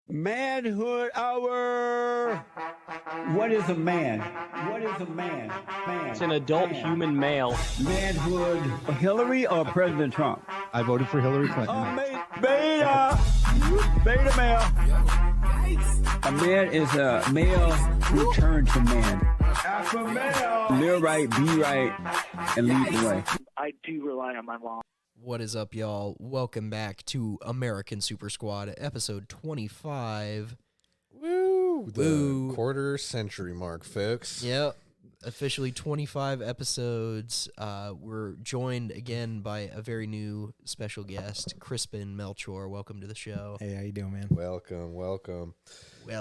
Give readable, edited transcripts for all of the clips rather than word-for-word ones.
Manhood hour. What is a man? What is a man? It's an adult human male. Manhood. Hillary or President Trump? I voted for Hillary Clinton. Beta. Beta male. A man is a male who turns to man. Alpha male. Live right, be right, and lead the way. I do rely on my mom. What is up, y'all? Welcome back to American Super Squad, episode 25. Woo! The Woo. quarter century mark, folks. Yep, officially 25 episodes. We're joined again by a very new special guest, Crispin Melchor. Welcome to the show. Hey, how you doing, man? Welcome. Welcome. Hang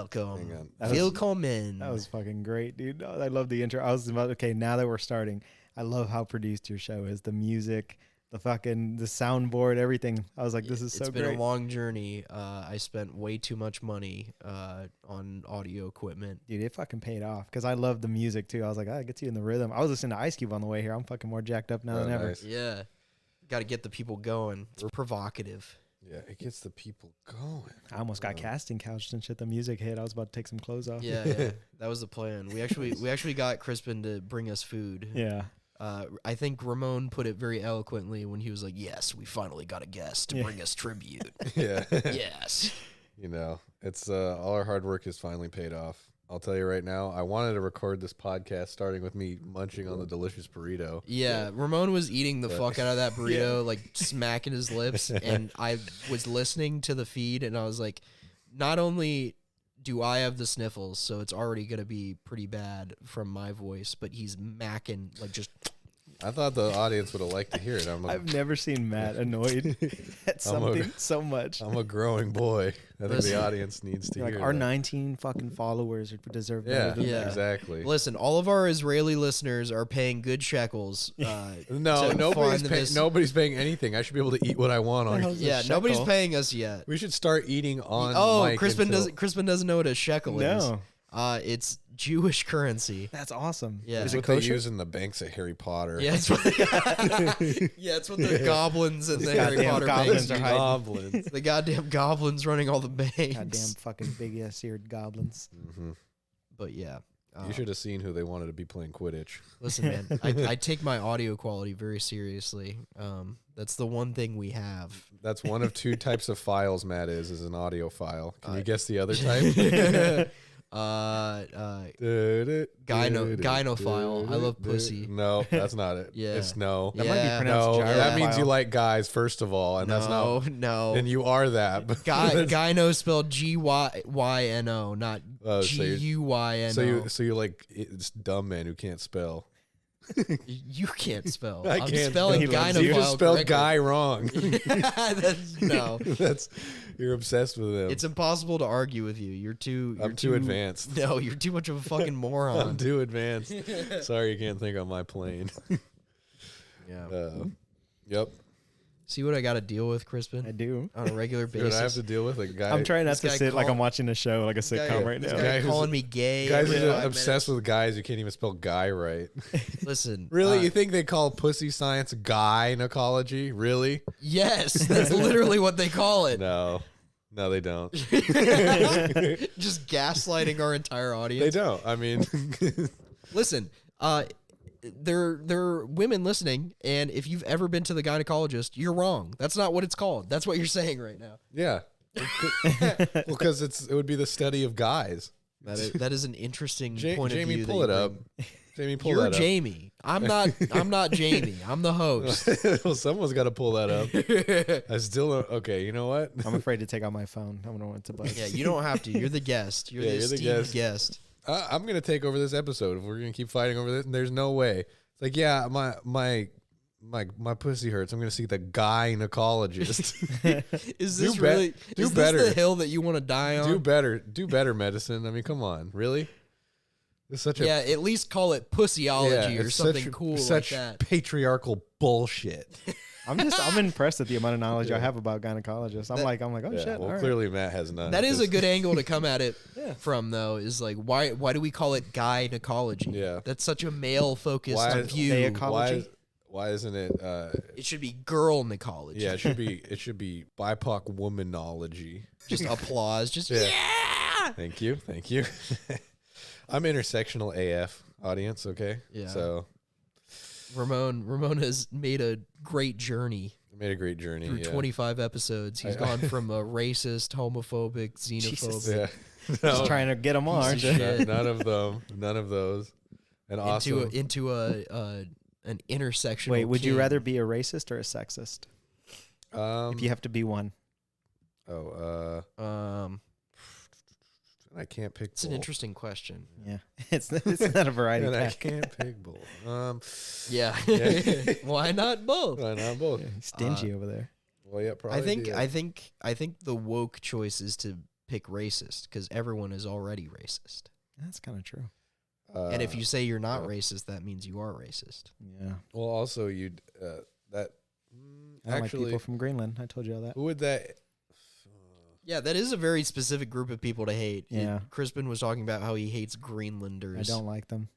on. Willkommen. That was fucking great, dude. Oh, I love the intro. I was about, okay, now that we're starting, I love how produced your show is. The music, the soundboard, everything. I was like, this is so great. It's been a long journey. I spent way too much money on audio equipment. Dude, it fucking paid off because I love the music too. I was like, it gets you in the rhythm. I was listening to Ice Cube on the way here. I'm fucking more jacked up now than ever. Nice. Yeah. Got to get the people going. It's provocative. Yeah, it gets the people going. I almost got casting couched and shit. The music hit. I was about to take some clothes off. Yeah, that was the plan. We actually got Crispin to bring us food. Yeah. I think Ramon put it very eloquently when he was like, "Yes, we finally got a guest to bring us tribute." Yeah. Yes. You know, it's all our hard work has finally paid off. I'll tell you right now, I wanted to record this podcast starting with me munching on the delicious burrito. Yeah, Ramon was eating the fuck out of that burrito, like smacking his lips, and I was listening to the feed, and I was like, not only do I have the sniffles, so it's already going to be pretty bad from my voice, but he's macking, like just... I thought the audience would have liked to hear it. I've never seen Matt annoyed at something so much. I'm a growing boy. I think the audience needs to hear like our that. 19 fucking followers deserve better than that. Exactly. Listen, all of our Israeli listeners are paying good shekels. No, nobody's paying anything. I should be able to eat what I want on. Yeah, nobody's paying us yet. We should start eating on. mic Crispin doesn't know what a shekel is. No. It's Jewish currency. That's awesome. Yeah. It's what they use in the banks at Harry Potter. Yeah, it's what the goblins and the Harry Potter goblins banks are do. hiding. Goblins. The goddamn goblins running all the banks. Goddamn fucking big ass eared goblins. Mm-hmm. But yeah. You should have seen who they wanted to be playing Quidditch. Listen, man, I take my audio quality very seriously. That's the one thing we have. That's one of two types of files Matt is an audio file. Can you guess the other type? Gynophile. I love pussy. No, that's not it. Yeah. It's no. That might be Yeah. pronounced No, gyrophile. that means you like guys, first of all, and that's not. No. And you are that. Gyno spelled G-Y-Y-N-O, not Oh, so you're- G-U-Y-N-O. So you like it's dumb man who can't spell. You can't spell. I I'm can't. spelling He loves gynophile You just spelled correctly. guy wrong. No. You're obsessed with him. It's impossible to argue with you. I'm too advanced. No, you're too much of a fucking I'm moron. too advanced. Sorry, you can't think on my plane. Yeah. Yep. See what I got to deal with, I Crispin, do. on a regular Dude, I have basis. to deal with a guy. I'm trying not This to guy sit like call- I'm watching a show, like a sitcom right This now. guy Guy who's- calling me gay. Guys every are 5 obsessed with guys who can't even spell guy right. minutes. Listen, Really? You think they call pussy science gynecology? Really? Yes, that's literally what they call it. No. No, they don't. Just gaslighting our entire They audience. don't. I mean, Listen, there are women listening, and if you've ever been to the gynecologist, you're wrong. That's not what it's called. That's what you're saying right now. yeah. Because it would be the study of guys. That is an interesting point of Jamie, view. pull that it you up. bring. Jamie, pull You're that up. Jamie. I'm not Jamie. I'm the host. Well, someone's got to pull that up. I still don't. Okay, you know what? I'm afraid to take out my phone. I don't want it to buzz. Yeah, you don't have to. You're the guest. You're Yeah, the you're the esteemed guest. guest. I'm going to take over this episode. If we're going to keep fighting over this, there's no way. It's like, yeah, my pussy hurts. I'm going to see the gynecologist. Is this Do really? do is better. this the hill that you want to die on? Do better medicine. I mean, come on. Really? It's such Yeah, at least call it pussyology or it's something cool such like that. patriarchal bullshit. I'm impressed at the amount of knowledge I have about gynecologists. I'm like, oh Yeah, shit. well, all right. clearly Matt has none. That is a because- good angle to come at it from, though. Is like, why do we call it gynecology? Yeah. That's such a male focused Why- view. They- Ecology? Why isn't it? It should be girl Nicology. Yeah, it should be BIPOC womanology. Just applause. Just Yeah. yeah. Thank you. I'm intersectional AF audience. Okay. Yeah. So Ramon has made a great journey I made a great journey through 25 episodes. He's gone from a racist, homophobic, xenophobic Yeah. Just trying to get them on, aren't Piece of you? shit. None of them. None of those. And also, into an intersectional. Wait, would you king. rather be a racist or a sexist? If you have to be one. I can't pick. It's an both. interesting question. Yeah, it's not a variety And I pack. can't pick both. Yeah. Yeah. Why not both? Why not both? Yeah, stingy over there. Well, yeah, probably. I think the woke choice is to pick racist because everyone is already racist. That's kind of true. And if you say you're not yeah. racist, that means you are racist. Yeah. well, also you'd that I don't like actually, people from Greenland. I told you all that. who would that? Yeah, that is a very specific group of people to hate. Yeah. Crispin was talking about how he hates Greenlanders. I don't like them.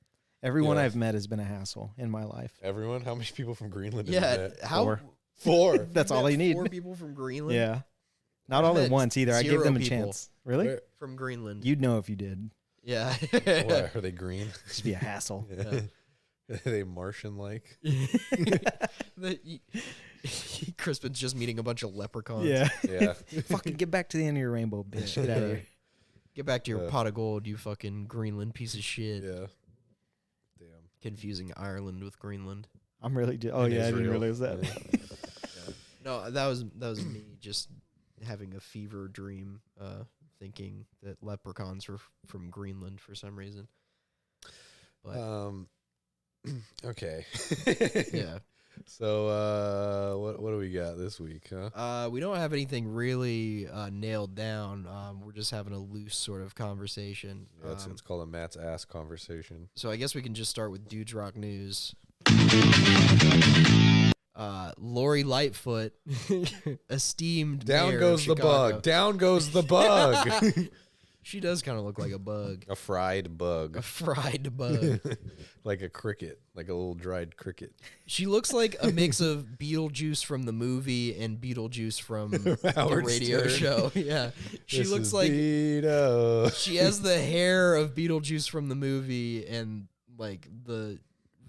Everyone Yeah. I've met has been a hassle in my life. Everyone? How many people from Greenland? Have you Yeah, met? how? Four. 4. That's all met I need. 4 people from Greenland. Yeah. Not I've all at met once either. I gave 0 them a people. chance. Really? Where- From Greenland. You'd know if you did. Yeah. Why, are they green? Just be a hassle. Are they Martian-like? Crispin's just meeting a bunch of leprechauns. Yeah. Yeah. Fucking get back to the end of your rainbow, bitch. Get out of here. Get back to your pot of gold, you fucking Greenland piece of shit. Yeah. Damn. Confusing Ireland with Greenland. I'm really. Oh And yeah, I didn't Israel. realize that. No, that was me just having a fever dream, thinking that leprechauns were from Greenland for some reason. But Okay. yeah, So what do we got this week, huh? we don't have anything really nailed down. We're just having a loose sort of conversation. Yeah, it's called a Matt's ass conversation. So I guess we can just start with Dudes Rock News. Lori Lightfoot, esteemed Down mayor of goes the Chicago. bug. Down goes the bug. She does kind of look like a bug. A fried A bug. fried bug. Like a cricket. Like a little dried cricket. She looks like a mix of Beetlejuice from the movie and Beetlejuice from the Howard radio Stern. show. Yeah. She This looks is like Vito. she has the hair of Beetlejuice from the movie and like the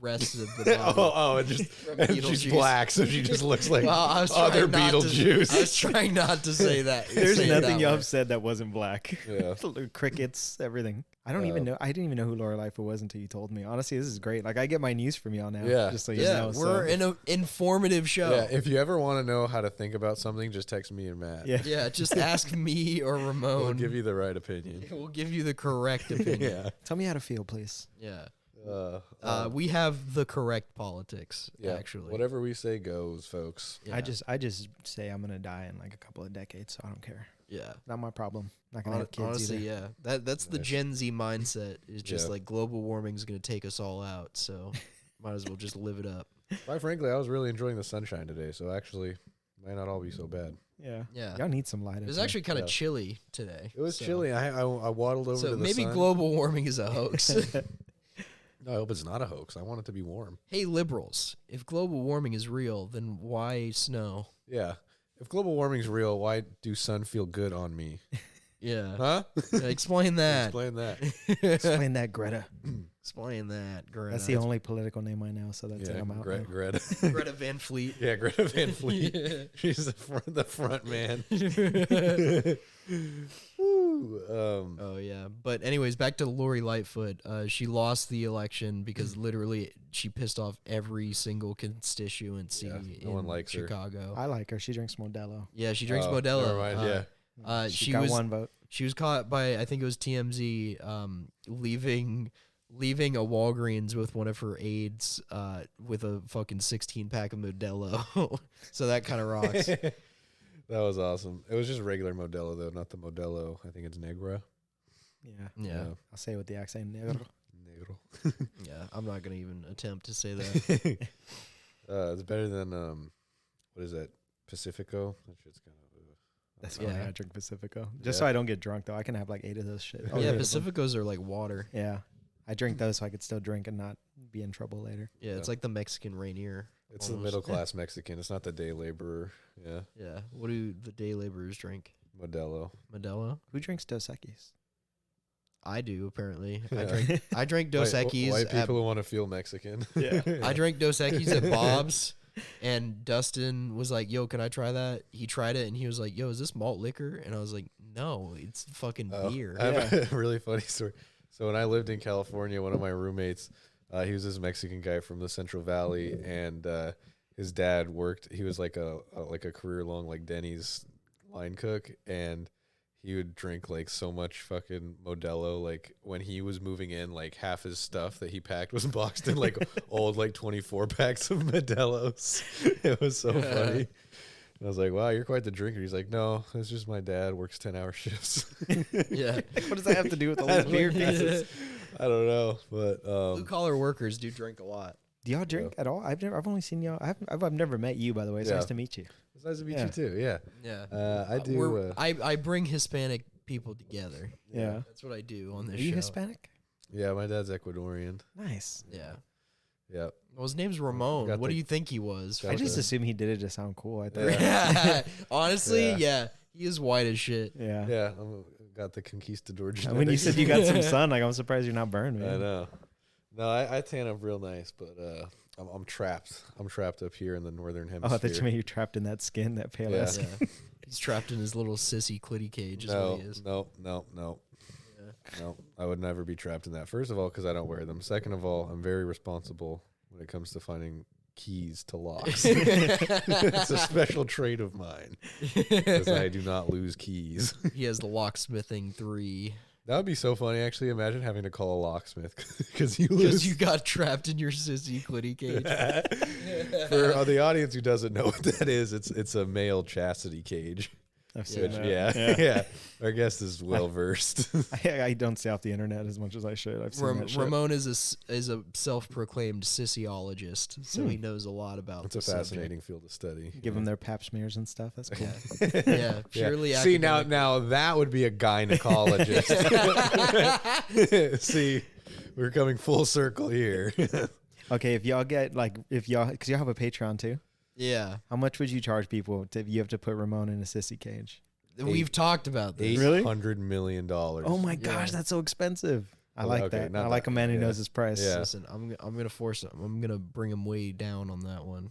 rest of the body. and just From and she's Beetlejuice. black, so she just looks like Well, I was other trying not to- Beetlejuice. I was trying not to say that. There's say it nothing that y'all way. have said that wasn't black. Yeah. Crickets, everything. I don't even know. I didn't even know who Laura Lightfoot was until you told me. Honestly, this is great. Like I get my news from y'all now. Yeah. Just so you Yeah, know. we're so. in an informative show. Yeah, if you ever want to know how to think about something, just text me and Matt. Yeah. Yeah, just ask me or Ramon. We'll give you the right opinion. We'll give you the correct opinion. Yeah. Tell me how to feel, please. Yeah. We We have the correct politics, yeah, actually. whatever we say goes, folks. Yeah. I just say I'm gonna die in like a couple of decades, so I don't care. Yeah. Not my problem. Not gonna have kids Honestly, either. yeah. That's the Nice. Gen Z mindset is just Yeah. like global warming is going to take us all out. So might as well just live it up. Quite frankly, I was really enjoying the sunshine today, so actually, might not all be so bad. Yeah. Yeah. Y'all need some light. It up was there. actually kind of Yeah. chilly today. It was so- chilly. I waddled over So to the maybe sun. global warming is a hoax. No, I hope it's not a hoax. I want it to be warm. Hey, liberals, if global warming is real, then why snow? Yeah. If global warming's real, why do sun feel good on me? Yeah. Huh? Explain that. Explain that. Explain that, Greta. Explain that, Greta. That's the only political name I know, so that's it. I'm out. now. Greta. Greta Van Fleet. Yeah, Greta Van Fleet. Yeah. She's the front man. Woo, Oh yeah, but anyways, back to Lori Lightfoot. She lost the election because literally she pissed off every single constituency Yeah, in no one likes her. Chicago. I like her. She drinks Modelo. Yeah, she drinks Oh, Modelo. never mind, yeah. She got one vote. She was caught by I think it was TMZ leaving a Walgreens with one of her aides with a fucking 16-pack of Modelo. So that kind of rocks. That was awesome. It was just regular Modelo though, not the Modelo. I think it's Negra. Yeah. Yeah. I'll say it with the accent. Negro. Negro. Yeah, I'm not going to even attempt to say that. It's better than what is that? Pacifico. That shit's kind of. That's Yeah. why I drink Pacifico. Just Yeah. so I don't get drunk, though. I can have like 8 of those shit. Yeah, Pacificos are like water. Yeah. I drink those so I could still drink and not be in trouble later. Yeah, it's like the Mexican Rainier. It's the middle class Mexican. It's not the day laborer. Yeah. Yeah. What do the day laborers drink? Modelo. Modelo? Who drinks Dos Equis? I do, apparently. Yeah. I drank Dos Equis. White people who want to feel Mexican. Yeah. I drank Dos Equis at Bob's, and Dustin was like, yo, can I try that? He tried it, and he was like, yo, is this malt liquor? And I was like, no, it's fucking beer. I have a really funny story. So when I lived in California, one of my roommates, he was this Mexican guy from the Central Valley, and his dad worked. He was like a career long like Denny's line cook, and he would drink like so much fucking Modelo. Like when he was moving in, like half his stuff that he packed was boxed in like old like 24 packs of Modelos. It was so funny. And I was like, wow, you're quite the drinker. He's like, no, it's just my dad works 10-hour shifts. Yeah. What does that have to do with all these beer pieces? I don't know, but Blue collar workers do drink a lot. Do y'all drink at all? I've only seen y'all. I've never met you, by the way. It's nice to meet you. it's nice to meet you too. Yeah. Yeah. I do. I bring Hispanic people together. Yeah. That's what I do on this Are show. you Hispanic? Yeah, my dad's Ecuadorian. Nice. Yeah. Yeah. Well, his name's Ramon. Got What the- do you think he was? I just assumed he did it to sound cool. I thought. Yeah. Honestly, Yeah. yeah. He is white as shit. Yeah. Yeah, got the conquistador genetics. When you said you got some sun, like I'm surprised you're not burned, man. I know. No, I tan up real nice, but I'm trapped. I'm trapped up here in the northern Oh, hemisphere. I thought you meant you're trapped in that skin, that pale ass. Yeah. Yeah. He's trapped in his little sissy clitty cage is what he is. No. No, I would never be trapped in that. First of all, because I don't wear them. Second of all, I'm very responsible when it comes to finding keys to locks. It's a special trait of mine because I do not lose keys. He has the locksmithing 3. That would be so funny. Actually, imagine having to call a locksmith because you lose. Because you got trapped in your sissy clitty cage. For the audience who doesn't know what that is, it's a male chastity cage. I've seen Which, that. yeah. Our guest is well versed. I don't stay off the internet as much as I should. I've seen that shit. Ramon is a self-proclaimed sissiologist, so he knows a lot about. It's a the subject. fascinating field of study. Give them their pap smears and stuff. That's cool. Yeah, purely. See academic. now that would be a gynecologist. See, we're coming full circle here. Okay, if y'all get because y'all have a Patreon too. Yeah, How much would you charge people if you have to put Ramon in a sissy cage? we've talked about this. Really? $800 million. Oh my gosh, that's so expensive. I like okay, that. not I like that- a man who yeah. knows his price. Yeah. Listen, I'm gonna force him. I'm gonna bring him way down on that one.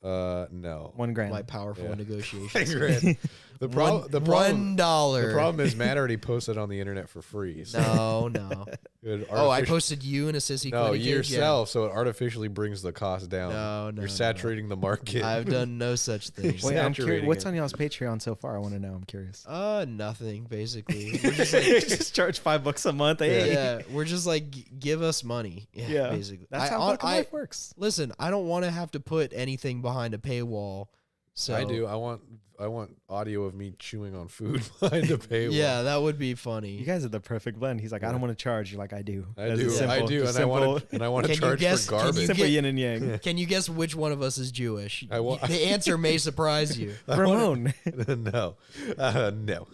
No. $1,000. My powerful Yeah. negotiations. The problem $1. the problem is Matt already posted on the internet for free. So No. it Oh, I artifici- posted you in a sissy. No, clitty cage? yourself. So it artificially brings the cost down. No, You're no. saturating the market. Yeah. I've done no such thing. Wait, I'm curious. saturating What's it. on y'all's Patreon so far? I want to know. I'm curious. Nothing basically. We're just like, Just charge $5 a month. Hey. yeah, we're just like give us money. Yeah. Basically. That's how fucking life works. Listen, I don't want to have to put anything behind a paywall. So I do. I want audio of me chewing on food behind a paywall. Yeah, that would be funny. You guys are the perfect blend. He's like, I don't want to charge. You're like, I do. I That's do. simple- I do. just And simple- I want to Can you charge guess- for can you garbage. simple get- yin and yang. Can you guess which one of us is Jewish? I wa- The answer may surprise you. Ramon. No. No.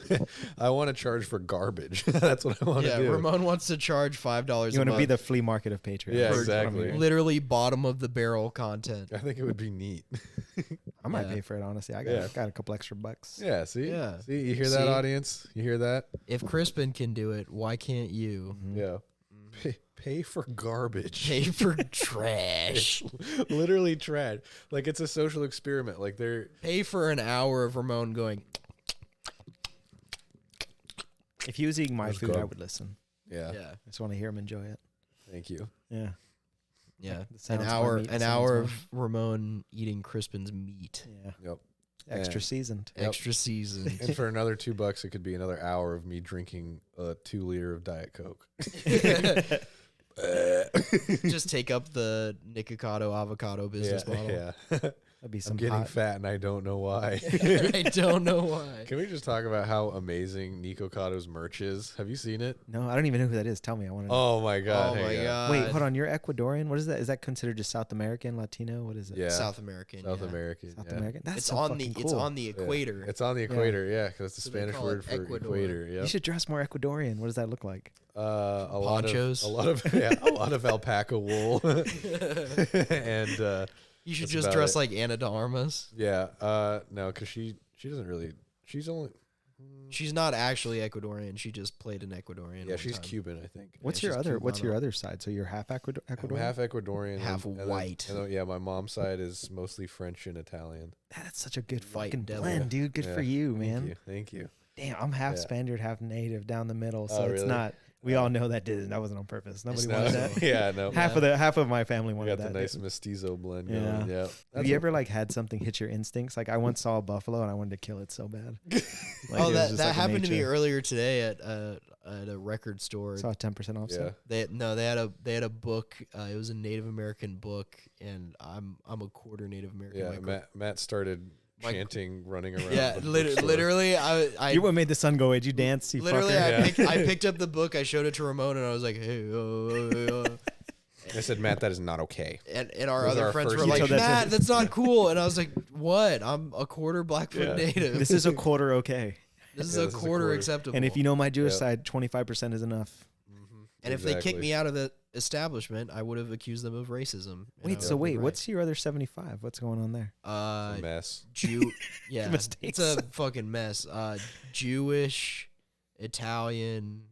I want to charge for garbage. That's what I want to Yeah, do. Ramon wants to charge $5 You a want to month. be the flea market of Patreon. Yeah, That's what I'm exactly. hearing. Literally bottom of the barrel content. I think it would be neat. I might Yeah. pay for it, honestly. I Yeah. got a couple extra bucks. Yeah, see? Yeah. See, you hear that, See? audience? You hear that? If Crispin can do it, why can't you? Yeah. Pay for garbage. Pay for trash. Literally trash. Like it's a social experiment. Like they're Pay for an hour of Ramon going. If he was eating my Let's food, go. I would listen. yeah. Yeah, I just want to hear him enjoy it. Thank you. Yeah. yeah. The sounds An of hour, meat an sounds hour fun. of Ramon eating Crispin's meat. Yeah. Yep. Extra Yeah. seasoned. Yep. Extra season. And for another $2, it could be another hour of me drinking a 2-liter of Diet Coke. Just take up the Nikocado avocado business model. Yeah. That'd be I'm some getting hot. fat and I don't know why. I don't know why. Can we just talk about how amazing Nico Cotto's merch is? Have you seen it? No, I don't even know who that is. Tell me. I want to know. Oh my god! Oh hang my on. god. Wait, hold on. You're Ecuadorian. What is that? Is that considered just South American, Latino? What is it? Yeah, South American. South yeah. American. South yeah. American. That's It's so on the fucking it's cool. on the Yeah. equator. It's on the equator, yeah, because it's the So they Spanish call word it for Ecuador. equator. Yeah. You should dress more Ecuadorian. What does that look like? Ponchos. A lot of alpaca wool, and You should That's just about dress it. like Anna de Armas. yeah, no, because she doesn't really. She's only. She's not actually Ecuadorian. She just played an Ecuadorian. Yeah, one she's time. Cuban, I think. What's she's your other? What's your Cubano. other side? So you're half I'm Ecuadorian. half Ecuadorian, Half and then- white. and then, yeah, my mom's side is mostly French and Italian. That's such a good White fucking devil. blend, dude. Good Yeah, for you, man. Thank you. Damn, I'm half Yeah. Spaniard, half native, down the middle. So Oh, it's really? not. We all know that wasn't on purpose. Nobody not. wanted that. Yeah, no. Half of my family We wanted got the that. nice dude. mestizo blend Yeah. going. Yeah. Have you ever like had something hit your instincts? Like I once saw a buffalo and I wanted to kill it so bad. Like, Oh, it was that just that like a happened to me nature. earlier today at a record store. Saw a 10% off. Yeah. sale. They had a book. It was a Native American book, and I'm a quarter Native American. Yeah, My Matt started my- chanting, running around. yeah, the bookstore. literally, I You what made the sun go away? Did you dance? You literally fucker? Yeah. I picked up the book. I showed it to Ramon, and I was like, hey, I said, Matt, that is not okay. and our Those are other our friends first were like, You told that to- Matt, that's not cool. And I was like, what? I'm a quarter Blackfoot Yeah. Native. This is a quarter okay. This is Yeah, a this is a quarter quarter. acceptable. And if you know my Jewish Yep. side, 25% is enough. and if they kicked Exactly. me out of the establishment, I would have accused them of racism. and I Wait, would so have been wait, right. what's your other 75? What's going on there? It's a mess. Jew? Yeah, Mistakes. it's a fucking mess. Jewish, Italian,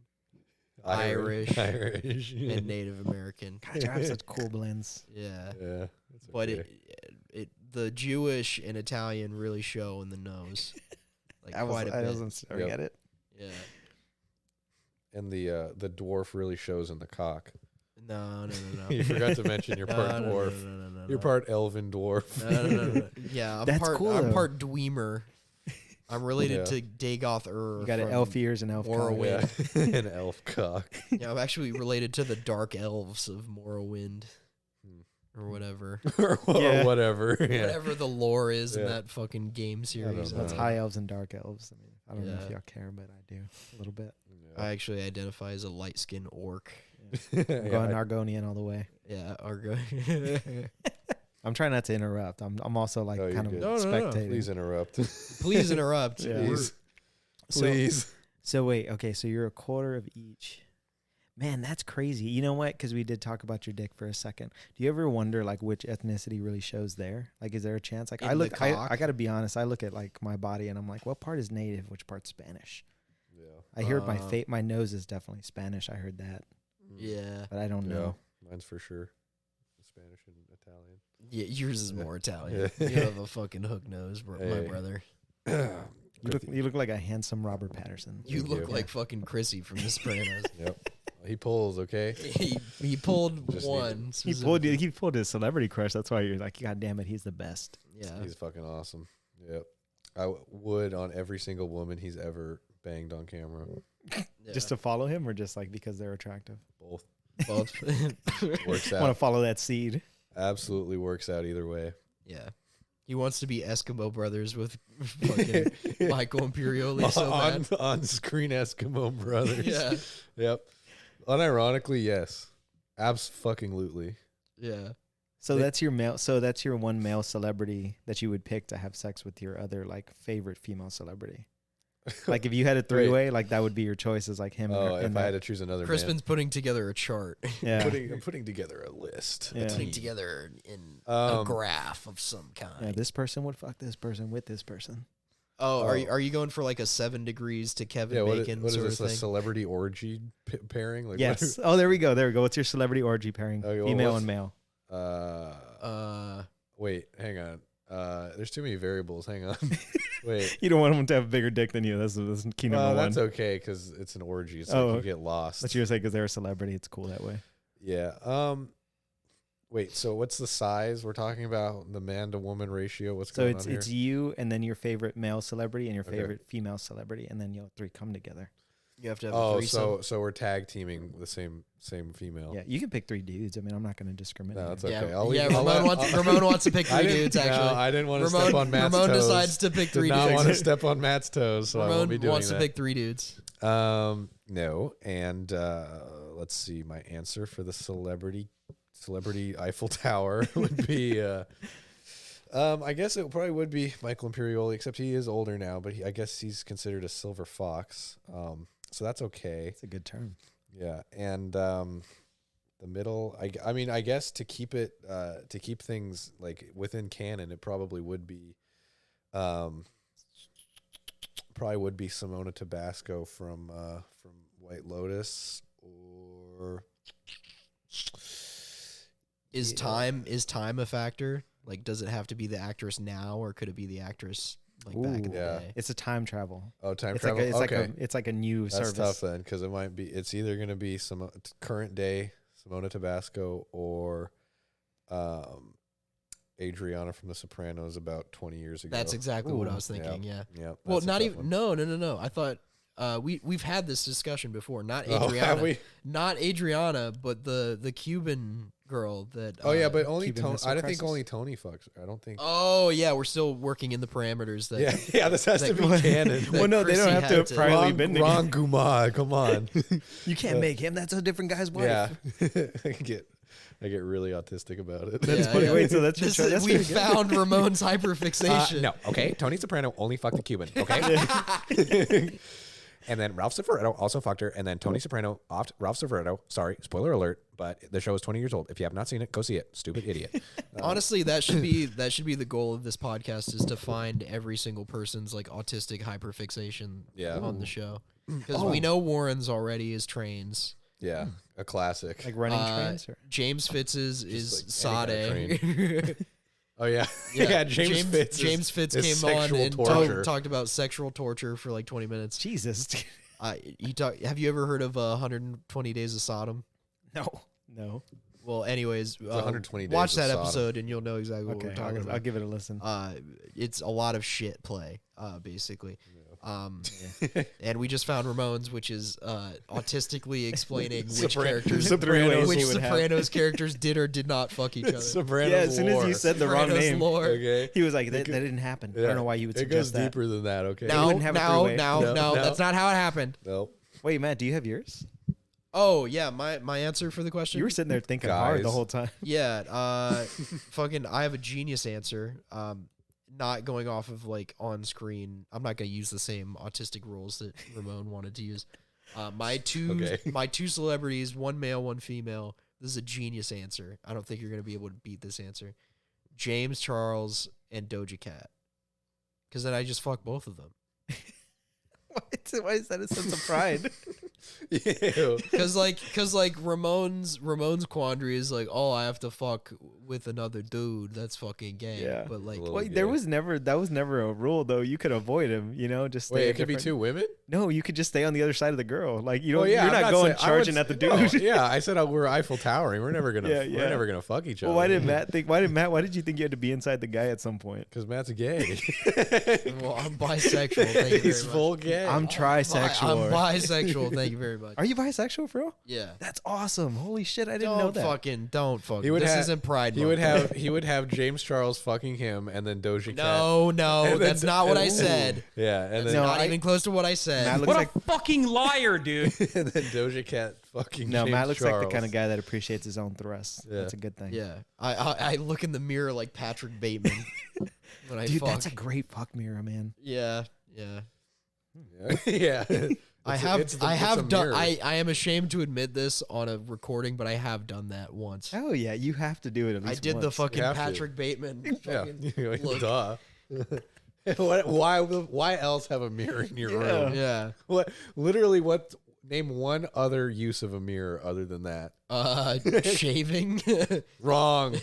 Irish. Irish. and Native American. God, you have such cool blends. Yeah, Yeah. It's but okay. it the Jewish and Italian really show in the nose, like quite a I bit. wasn't I Yep. get it. Yeah. And the dwarf really shows in the cock. No. You forgot to mention you're part No, dwarf. no, You're part elven dwarf. No. Yeah, I'm That's part. cool, I'm though. part Dweemer. I'm related Yeah. to Dagoth Ur. You got an from elf ears and elf cock. Morrowind. Yeah. An elf cock. Yeah, I'm actually related to the dark elves of Morrowind, or whatever. or Yeah. whatever. Yeah. Whatever the lore is in Yeah. that fucking game series. know. That's high elves and dark elves. I mean, I don't know if Yeah. y'all care, but I do a little bit. I actually identify as a light skinned orc. I'm going Argonian all the way. Yeah, Argo. I'm trying not to interrupt. I'm also like Oh, you're kind of good. No, no, no. spectating. Please interrupt. Please interrupt. Yeah. Please. So- Please. So wait, okay, so you're a quarter of each. Man, that's crazy. You know what? Because we did talk about your dick for a second. Do you ever wonder like which ethnicity really shows there? Like, is there a chance? Like, In I the look, I cock? got to be honest. I look at like my body and I'm like, what part is native? Which part's Spanish? Yeah. I hear my Uh, my nose is definitely Spanish. I heard that, Yeah. but I don't know. Mine's for sure. Spanish and Italian. Yeah, yours is more Italian. Yeah. You have a fucking hook nose, my Hey. brother. You look like a handsome Robert Patterson. You Thank look you. like fucking Chrissy from The Sopranos. Yep. He pulls, okay? he pulled Just one. He pulled his celebrity crush. That's why you're like, God damn it, he's the best. Yeah. He's fucking awesome. Yep. Would on every single woman he's ever banged on camera. Yeah. Just to follow him, or just like because they're attractive? Both. both. Works Want to out. follow that seed? Absolutely works out either way. Yeah. He wants to be Eskimo brothers with fucking Michael Imperioli so bad. on screen Eskimo brothers. Yeah. Yep. Unironically, yes. Abs-fucking-lutely. Yeah. So that's your male. So that's your one male celebrity that you would pick to have sex with your other like favorite female celebrity. Like if you had a three-way, like that would be your choice. Is like him. Oh, and if I had to choose another Crispin's putting together a chart. yeah. I'm putting together a list. Yeah. Putting together in a Um, graph of some kind. Yeah, this person would fuck this person with this person. Oh, are you going for like a 7 degrees to Kevin Yeah, what Bacon is sort this, of a thing? celebrity orgy pairing? Like, Yes. Oh, there we go. There we go. What's your celebrity orgy pairing? Okay, well, Female what's- and male. Wait, hang on. There's too many variables. Hang on. Wait. You don't want them to have a bigger dick than you. That's key number one. That's okay because it's an orgy, so Oh, you get lost. But you were saying because they're a celebrity, it's cool that way. Yeah. Wait. So what's the size we're talking about? The man to woman ratio. What's So going it's on here? you and then your favorite male celebrity and your Okay. favorite female celebrity, and then you three come together. You have to have a Oh, threesome. so we're tag teaming the same female. Yeah, you can pick 3 dudes. I mean, I'm not going to discriminate. No, it's Yeah, okay. Ramon wants to pick 3 dudes, actually. No, I didn't want to Ramon, step on Matt's Ramon toes. decides to pick 3 Did not dudes. want to step on Matt's toes, so I won't be Ramon doing wants that. to pick 3 dudes. No, and let's see. My answer for the celebrity Eiffel Tower would be. I guess it probably would be Michael Imperioli, except he is older now. But I guess he's considered a silver fox, so that's okay. It's a good term. Yeah, and the middle. I mean, I guess to keep things like within canon, it probably would be. Probably would be Simona Tabasco from White Lotus, or Is time a factor? Like, does it have to be the actress now, or could it be the actress like back in the yeah. day? It's a time travel. oh, time It's travel. it's like a new That's service. tough then, because it might be. It's either going to be some current day Simona Tabasco or Adriana from The Sopranos about 20 years ago. That's exactly what I Ooh. was thinking. Yeah. Yeah. Well, that's a not tough even. one. No. I thought we've had this discussion before. Not Oh, Adriana. have we? Not Adriana, but the Cuban girl that. Oh yeah, but only Cuban Tony. Missile I don't think Crisis? only Tony fucks. I don't think. Oh yeah, we're still working in the parameters. That Yeah. This has to be canon. that Well, no, they don't Chrissy have to had have priorly been together. Ron Gumad, come on. You can't make him. That's a different guy's wife. Yeah, I get really autistic about it. Yeah, funny. yeah. Wait, so that's your This choice? is- That's we pretty good. found Ramon's hyperfixation. No, okay. Tony Soprano only fucked a Cuban, okay? And then Ralph Cifaretto also fucked her, and then Tony Soprano offed Ralph Cifaretto. Sorry, spoiler alert, but the show is 20 years old. If you have not seen it, go see it. Stupid idiot. Honestly, that should be the goal of this podcast, is to find every single person's like autistic hyperfixation Yeah. on the show. Because we know Warren's already is trains. Yeah, a classic. Like running trains. Or? James Fitz's is like any kind of Sade. Oh yeah, yeah. James Fitz. James Fitz is came on sexual and torture. talked about sexual torture for like 20 minutes. Jesus. Have you ever heard of 120 Days of Sodom? No. Well, anyways, 120 Days watch of that Sodom. episode and you'll know exactly what Okay, we're talking about. I'll give it a listen. It's a lot of shit play, basically. And we just found Ramones, which is autistically explaining which characters, Sopranos which would have. Sopranos characters did or did not fuck each other. Sopranos Yeah, as soon as lore. you said the wrong Sopranos name, lore. Okay. he was like, that didn't happen. I don't know why you would It suggest goes that. deeper than that. Okay. No, wouldn't have a no, three-way. no, No, no, no. that's not how it happened. Nope. Wait, Matt, do you have yours? Oh yeah, my answer for the question. You were sitting there thinking hard the Guys. whole time. Yeah, fucking, I have a genius answer. Not going off of like on screen. I'm not gonna use the same autistic rules that Ramon wanted to use. My two celebrities, one male, one female. This is a genius answer. I don't think you're gonna be able to beat this answer. James Charles and Doja Cat. Because then I just fuck both of them. Why is that a sense of pride? Ew. Because like Ramon's quandary is like, oh, I have to fuck with another dude. That's fucking gay. Yeah. But like, Well, Wait, gay. that was never a rule though. You could avoid him, just stay Wait, a it could be different- two women. No, you could just stay on the other side of the girl. Like you don't. Well, yeah, you're I'm not going saying- I would charging at the dude. no, yeah, I said we're Eiffel Towering. We're never gonna. Yeah, We're yeah. never gonna fuck each other. Well, why did Matt think? Why did you think you had to be inside the guy at some point? Because Matt's gay. well, I'm bisexual. Thank you He's very full much. gay. I'm trisexual. I'm bisexual. Thank you very much. Are you bisexual, for real? Yeah. That's awesome. Holy shit, I didn't know that. Don't fucking. He would This have- isn't Pride He Month. would have James Charles fucking him, and then Doja Cat. No, And then- that's not what I Ooh. said. Yeah, and That's then No, not I- even close to what I said. Matt looks What like a fucking liar, dude. and then Doja Cat fucking. no. James Matt looks Charles. like the kind of guy that appreciates his own thrusts. Yeah. That's a good thing. Yeah, I look in the mirror like Patrick Bateman when I Dude, fuck. that's a great fuck mirror, man. Yeah. Yeah. I It's a have done. mirror. I am ashamed to admit this on a recording, but I have done that once. Oh yeah, you have to do it at I least did the once. fucking have to. Patrick Bateman. Yeah. fucking look. Duh. Why else have a mirror in your room? Yeah. What? Literally, what? Name one other use of a mirror other than that. Shaving. Wrong.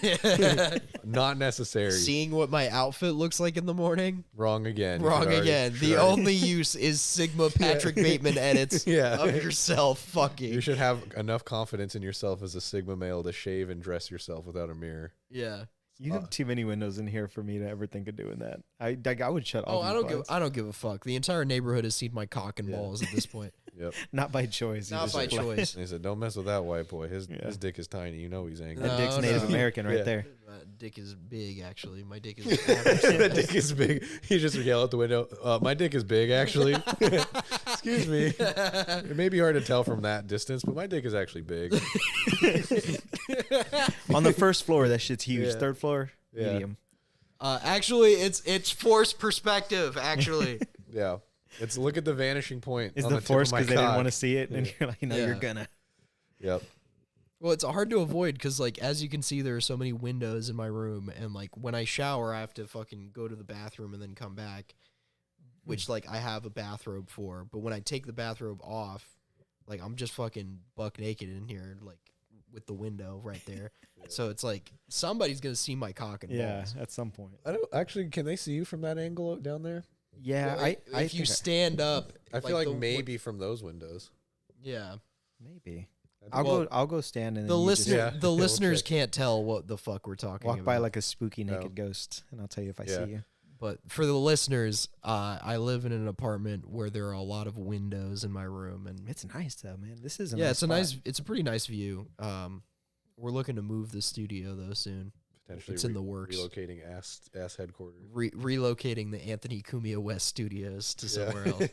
Not necessary. Seeing what my outfit looks like in the morning. Wrong again. You Wrong should already- again. should The already- only use is Sigma Patrick Bateman edits Yeah. of yourself fucking. You should have enough confidence in yourself as a Sigma male to shave and dress yourself without a mirror. Yeah. You have too many windows in here for me to ever think of doing that. I would shut all. Oh, I don't give a fuck. The entire neighborhood has seen my cock and balls at this point. Yep. Not by choice. Not by choice. And he said, "Don't mess with that white boy. His dick is tiny. You know he's angry." That dick's Native American right there. My dick is big, actually. My dick is That dick is big. He just yell out the window. My dick is big, actually. Excuse me. It may be hard to tell from that distance, but my dick is actually big. On the first floor, that shit's huge. Yeah. Third floor, Yeah. medium. Actually, it's forced perspective, actually. Yeah. It's look at the vanishing point. Is on the tip of force my because they didn't cock. want to see it, and you're like, no, Yeah. you're gonna. Yep. Well, it's hard to avoid because, like, as you can see, there are so many windows in my room, and like when I shower, I have to fucking go to the bathroom and then come back, which like I have a bathrobe for. But when I take the bathrobe off, like I'm just fucking buck naked in here, like with the window right there. So it's like somebody's gonna see my cock and Yeah, balls. at some point. I don't actually. Can they see you from that angle down there? Yeah, Well, if you stand up, I feel like the- maybe from those windows. yeah. maybe. Well, I'll go stand and The then you just listener, Yeah. the We'll listeners check. can't tell what the fuck we're talking walk about. by like a spooky naked Oh. ghost, and I'll tell you if I Yeah. see you. But for the listeners, I live in an apartment where there are a lot of windows in my room, and It's nice though, man. This is it's a pretty nice view. We're looking to move the studio though soon. potentially It's in the works. Relocating ass headquarters. Relocating the Anthony Cumia West Studios to somewhere else.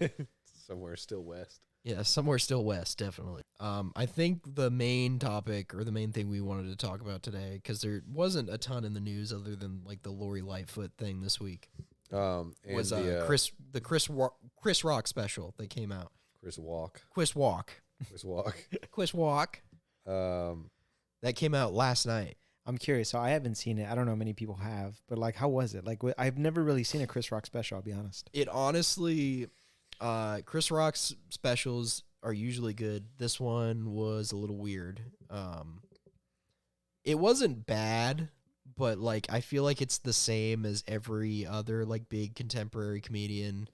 Somewhere still west. Yeah, somewhere still west, definitely. I think the main topic or the main thing we wanted to talk about today, because there wasn't a ton in the news other than like the Lori Lightfoot thing this week, And was the Chris Rock special that came out. Chris Walk. Chris Walk. That came out last night. I'm curious. So I haven't seen it. I don't know how many people have, but like, how was it? Like, I've never really seen a Chris Rock special. I'll be honest. It honestly, Chris Rock's specials are usually good. This one was a little weird. It wasn't bad, but like I feel like it's the same as every other like big contemporary comedian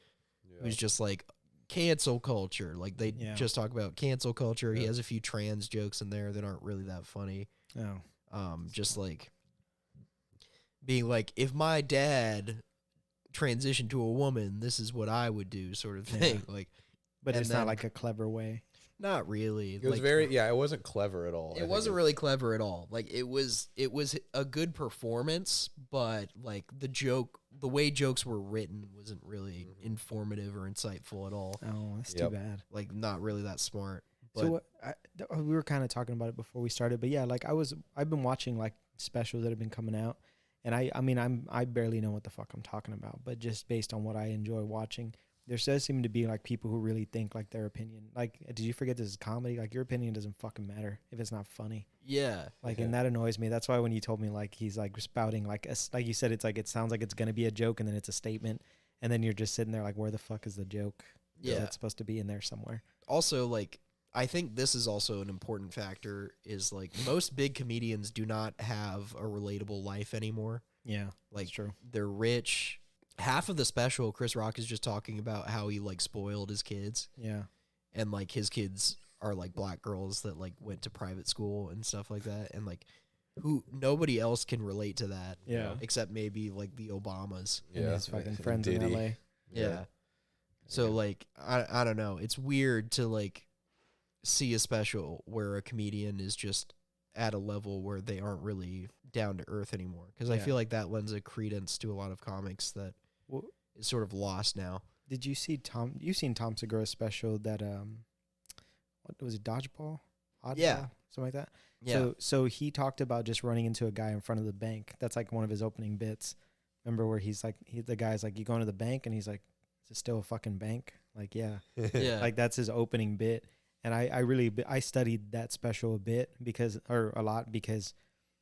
who's just like cancel culture. Like they just talk about cancel culture. He has a few trans jokes in there that aren't really that funny. Oh, Just like being like, if my dad transitioned to a woman, this is what I would do, sort of thing. Like, but and it's then- not like a clever way. not really. It was it wasn't clever at all. I It think wasn't really clever at all. Like it was a good performance, but like the way jokes were written wasn't really informative or insightful at all. Oh, that's Yep. too bad. Like not really that smart. But So we were kind of talking about it before we started, but yeah, like I've been watching like specials that have been coming out, and I mean I barely know what the fuck I'm talking about, but just based on what I enjoy watching, there does seem to be like people who really think like their opinion. Like, did you forget this is comedy? Like your opinion doesn't fucking matter if it's not funny. yeah, Like, and that annoys me. That's why when you told me like he's like spouting like like you said, it's like it sounds like it's gonna be a joke, and then it's a statement, and then you're just sitting there like, where the fuck is the joke? Yeah. It's supposed to be in there somewhere. also like I think this is also an important factor is like most big comedians do not have a relatable life anymore. Yeah, Like that's true. they're rich. Half of the special, Chris Rock is just talking about how he like spoiled his kids, Yeah. and like his kids are like black girls that like went to private school and stuff like that, and like who nobody else can relate to that, Yeah. except maybe like the Obamas. And his fucking friends Diddy. in LA. Yeah. So like I don't know. It's weird to like see a special where a comedian is just at a level where they aren't really down to earth anymore. Because I Yeah. feel like that lends a credence to a lot of comics that Well, is sort of lost now. did you see you've seen Tom Segura's special that what was it, Dodgeball? Yeah. Something like that. Yeah. So he talked about just running into a guy in front of the bank. That's like one of his opening bits. Remember where he's like the guy's like, you going to the bank, and he's like, is it still a fucking bank? Like, yeah. yeah. Like that's his opening bit. And I studied that special a lot because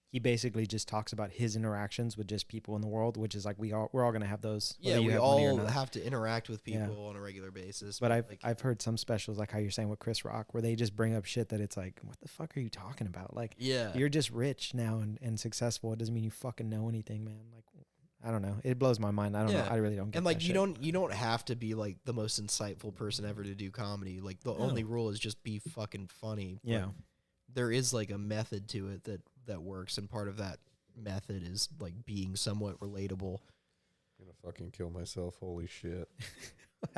he basically just talks about his interactions with just people in the world, which is like we're all gonna have those. yeah, whether you we have money or all not. have to interact with Yeah. people on a regular basis. But like, I've heard some specials like how you're saying with Chris Rock, where they just bring up shit that it's like, what the fuck are you talking about? Like, yeah. you're just rich now and successful. It doesn't mean you fucking know anything, man. Like, I don't know. It blows my mind. I don't know. I really don't get. And like that you shit. don't have to be like the most insightful person ever to do comedy. Like the only rule is just be fucking funny. But Yeah. there is like a method to it that works, and part of that method is like being somewhat relatable. I'm gonna fucking kill myself. Holy shit.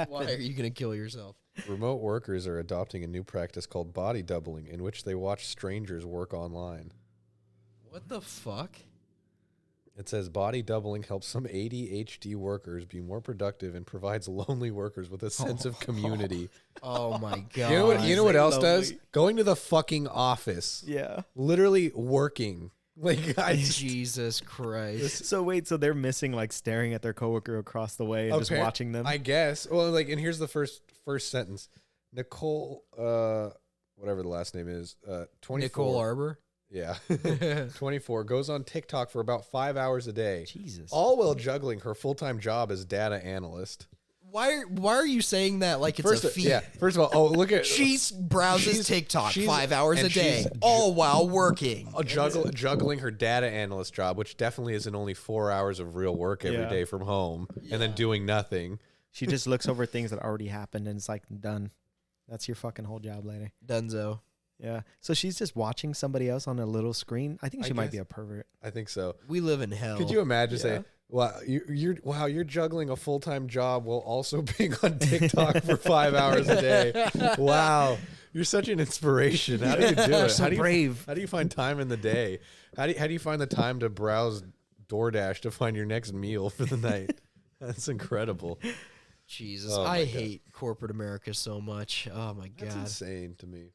Why are you gonna kill yourself? Remote workers are adopting a new practice called body doubling, in which they watch strangers work online. What the fuck? It says body doubling helps some ADHD workers be more productive and provides lonely workers with a sense of community. Oh my god! You know what else lonely. does? Going to the fucking office. Yeah. Literally working. Like Jesus Christ! So wait, so they're missing like staring at their coworker across the way and just watching them? I guess. Well, like, and here's the first sentence. Nicole, whatever the last name is, 24. Nicole Arbor. Yeah. 24 goes on TikTok for about 5 hours a day. Jesus. All while juggling her full-time job as data analyst. Why are you saying that like it's a feat? Yeah. First of all, look at She browses TikTok 5 hours a and day, she's all while working. juggling her data analyst job, which definitely isn't only 4 hours of real work every day from home, and then doing nothing. She just looks over things that already happened and it's like done. That's your fucking whole job, lady. Dunzo. Yeah. So she's just watching somebody else on a little screen. I think she might be a pervert. I think so. We live in hell. Could you imagine saying, "Wow, you're juggling a full-time job while also being on TikTok for 5 hours a day? Wow, you're such an inspiration. How do you do it? So brave. How do you find time in the day? How do you find the time to browse DoorDash to find your next meal for the night? That's incredible. Jesus, Oh my I God. hate corporate America so much. Oh my That's god. insane to me.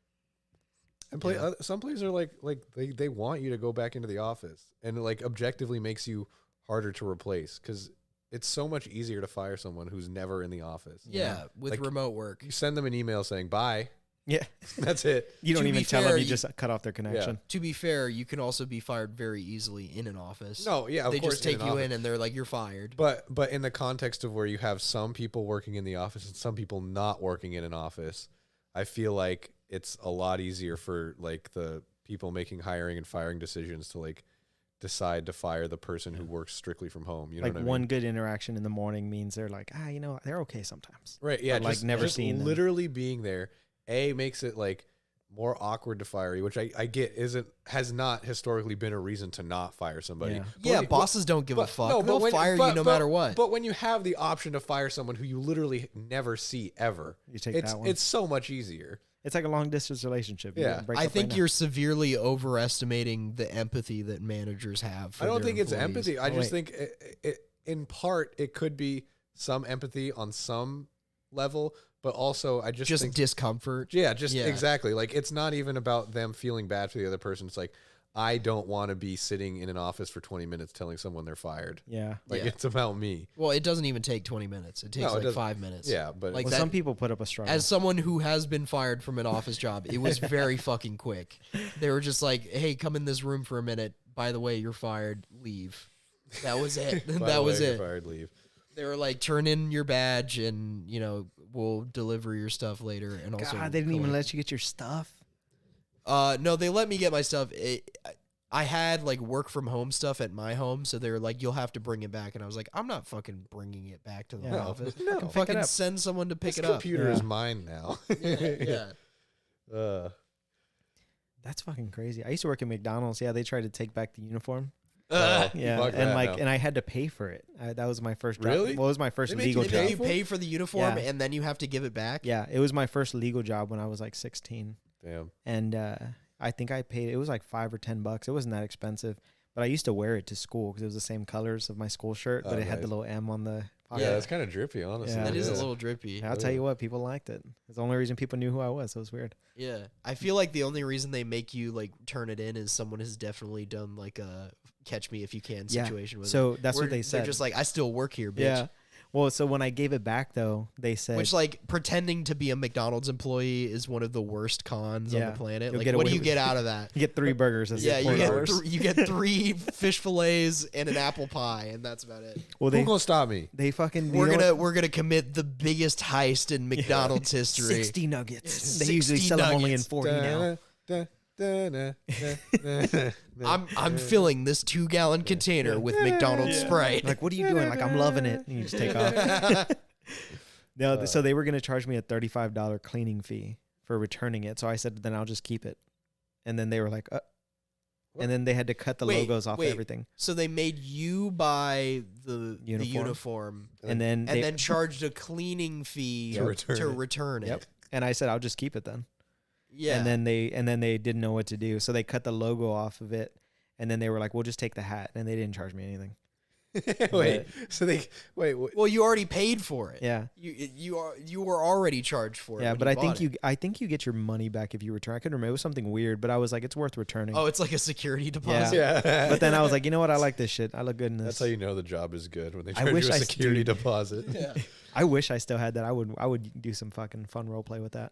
And some places are like they want you to go back into the office, and it like objectively makes you harder to replace because it's so much easier to fire someone who's never in the office. Yeah, with Like, remote work. You send them an email saying bye. Yeah. That's it. You don't To even be tell fair, them. You you- just cut off their connection. To be fair, you can also be fired very easily in an office. No, yeah, of they course just take in an you office. in and they're like, "You're fired." But in the context of where you have some people working in the office and some people not working in an office, I feel like it's a lot easier for like the people making hiring and firing decisions to like decide to fire the person who works strictly from home. You know Like what I one mean? good interaction in the morning means they're like, they're okay sometimes. Right. Yeah. but, like, just, never just seeing them. literally being there. Makes it like more awkward to fire you, which I get has not historically been a reason to not fire somebody. Yeah. But Yeah, when you- bosses don't give a fuck. no, They'll when- fire you no matter what. But when you have the option to fire someone who you literally never see ever, You take it's that one. it's so much easier. It's like a long distance relationship. You Yeah. gotta break I up think right you're severely overestimating the empathy that managers have. For I don't their think it's employees. empathy. I Oh, just wait. think it, in part it could be some empathy on some level, but also I just think discomfort. yeah, Yeah. exactly. Like it's not even about them feeling bad for the other person. It's like I don't want to be sitting in an office for 20 minutes telling someone they're fired. now. Yeah. Like Yeah. it's about me. Well, it doesn't even take 20 minutes. It takes No, it like doesn't. 5 minutes. Yeah, but Like Well, that- some people put up a struggle. As someone who has been fired from an office job, it was very fucking quick. They were just like, "Hey, come in this room for a minute. By the way, you're fired. Leave." That was it. by the that way, was you're it. Fired, leave. They were like, "Turn in your badge, and we'll deliver your stuff later." And also, God, they didn't even collect- let you get your stuff. No, they let me get my stuff. I had like work from home stuff at my home, so they were like, "You'll have to bring it back," and I was like, "I'm not fucking bringing it back to the Yeah. office. No. I can Pick it fucking up. send someone to pick This it up." computer Yeah. is mine now. Yeah. That's fucking crazy. I used to work at McDonald's. Yeah, they tried to take back the uniform. Yeah, fuck and that like, now. and I had to pay for it. That was my first job. Really? Well, it was my first They make legal you They job. make you pay for the uniform, Yeah. and then you have to give it back. Yeah, it was my first legal job when I was like 16, Damn. and I think I paid. It was like $5 or $10. It wasn't that expensive, but I used to wear it to school because it was the same colors of my school shirt, but Oh, it had the nice. little M on the pocket. Yeah, that's kind of drippy, honestly. Yeah. That is a Yeah. little drippy. And I'll tell you what, people liked it. It's the only reason people knew who I was. It was weird. Yeah, I feel like the only reason they make you like turn it in is someone has definitely done like a catch me if you can Yeah. situation with it. So that's Where what they said. They're just like, I still work here, bitch. Yeah. Well, so when I gave it back, though, they said, Which like pretending to be a McDonald's employee is one of the worst cons on Yeah. the planet. You'll Like, get what away do you with get it. out of that? you get 3 burgers. As Yeah, you $4. get you get 3 fish fillets and an apple pie, and that's about it. Well, Who gonna stop me? they fucking We're gonna commit the biggest heist in McDonald's history. 60 nuggets. They 60 usually sell them only in nuggets. 40 now. I'm filling this 2-gallon container with McDonald's Sprite. Like, what are you doing? Like, I'm loving it. And you just take off. No, so they were going to charge me a $35 cleaning fee for returning it. So I said, then I'll just keep it. And then they were like, and then they had to cut the logos off everything. So they made you buy the uniform and then charged a cleaning fee to return it. Yep. And I said, I'll just keep it then. Yeah. And then they didn't know what to do, so they cut the logo off of it, and then they were like, "We'll just take the hat," and they didn't charge me anything. Wait. Well, you already paid for it. Yeah. You were already charged for it. Yeah, when but you I think you get your money back if you return. I couldn't remember. It was something weird, but I was like, it's worth returning. Oh, it's like a security deposit. Yeah. But then I was like, you know what? I like this shit. I look good in this. That's how you know the job is good, when they I charge wish you a I security still- deposit. Yeah. I wish I still had that. I would do some fucking fun role play with that.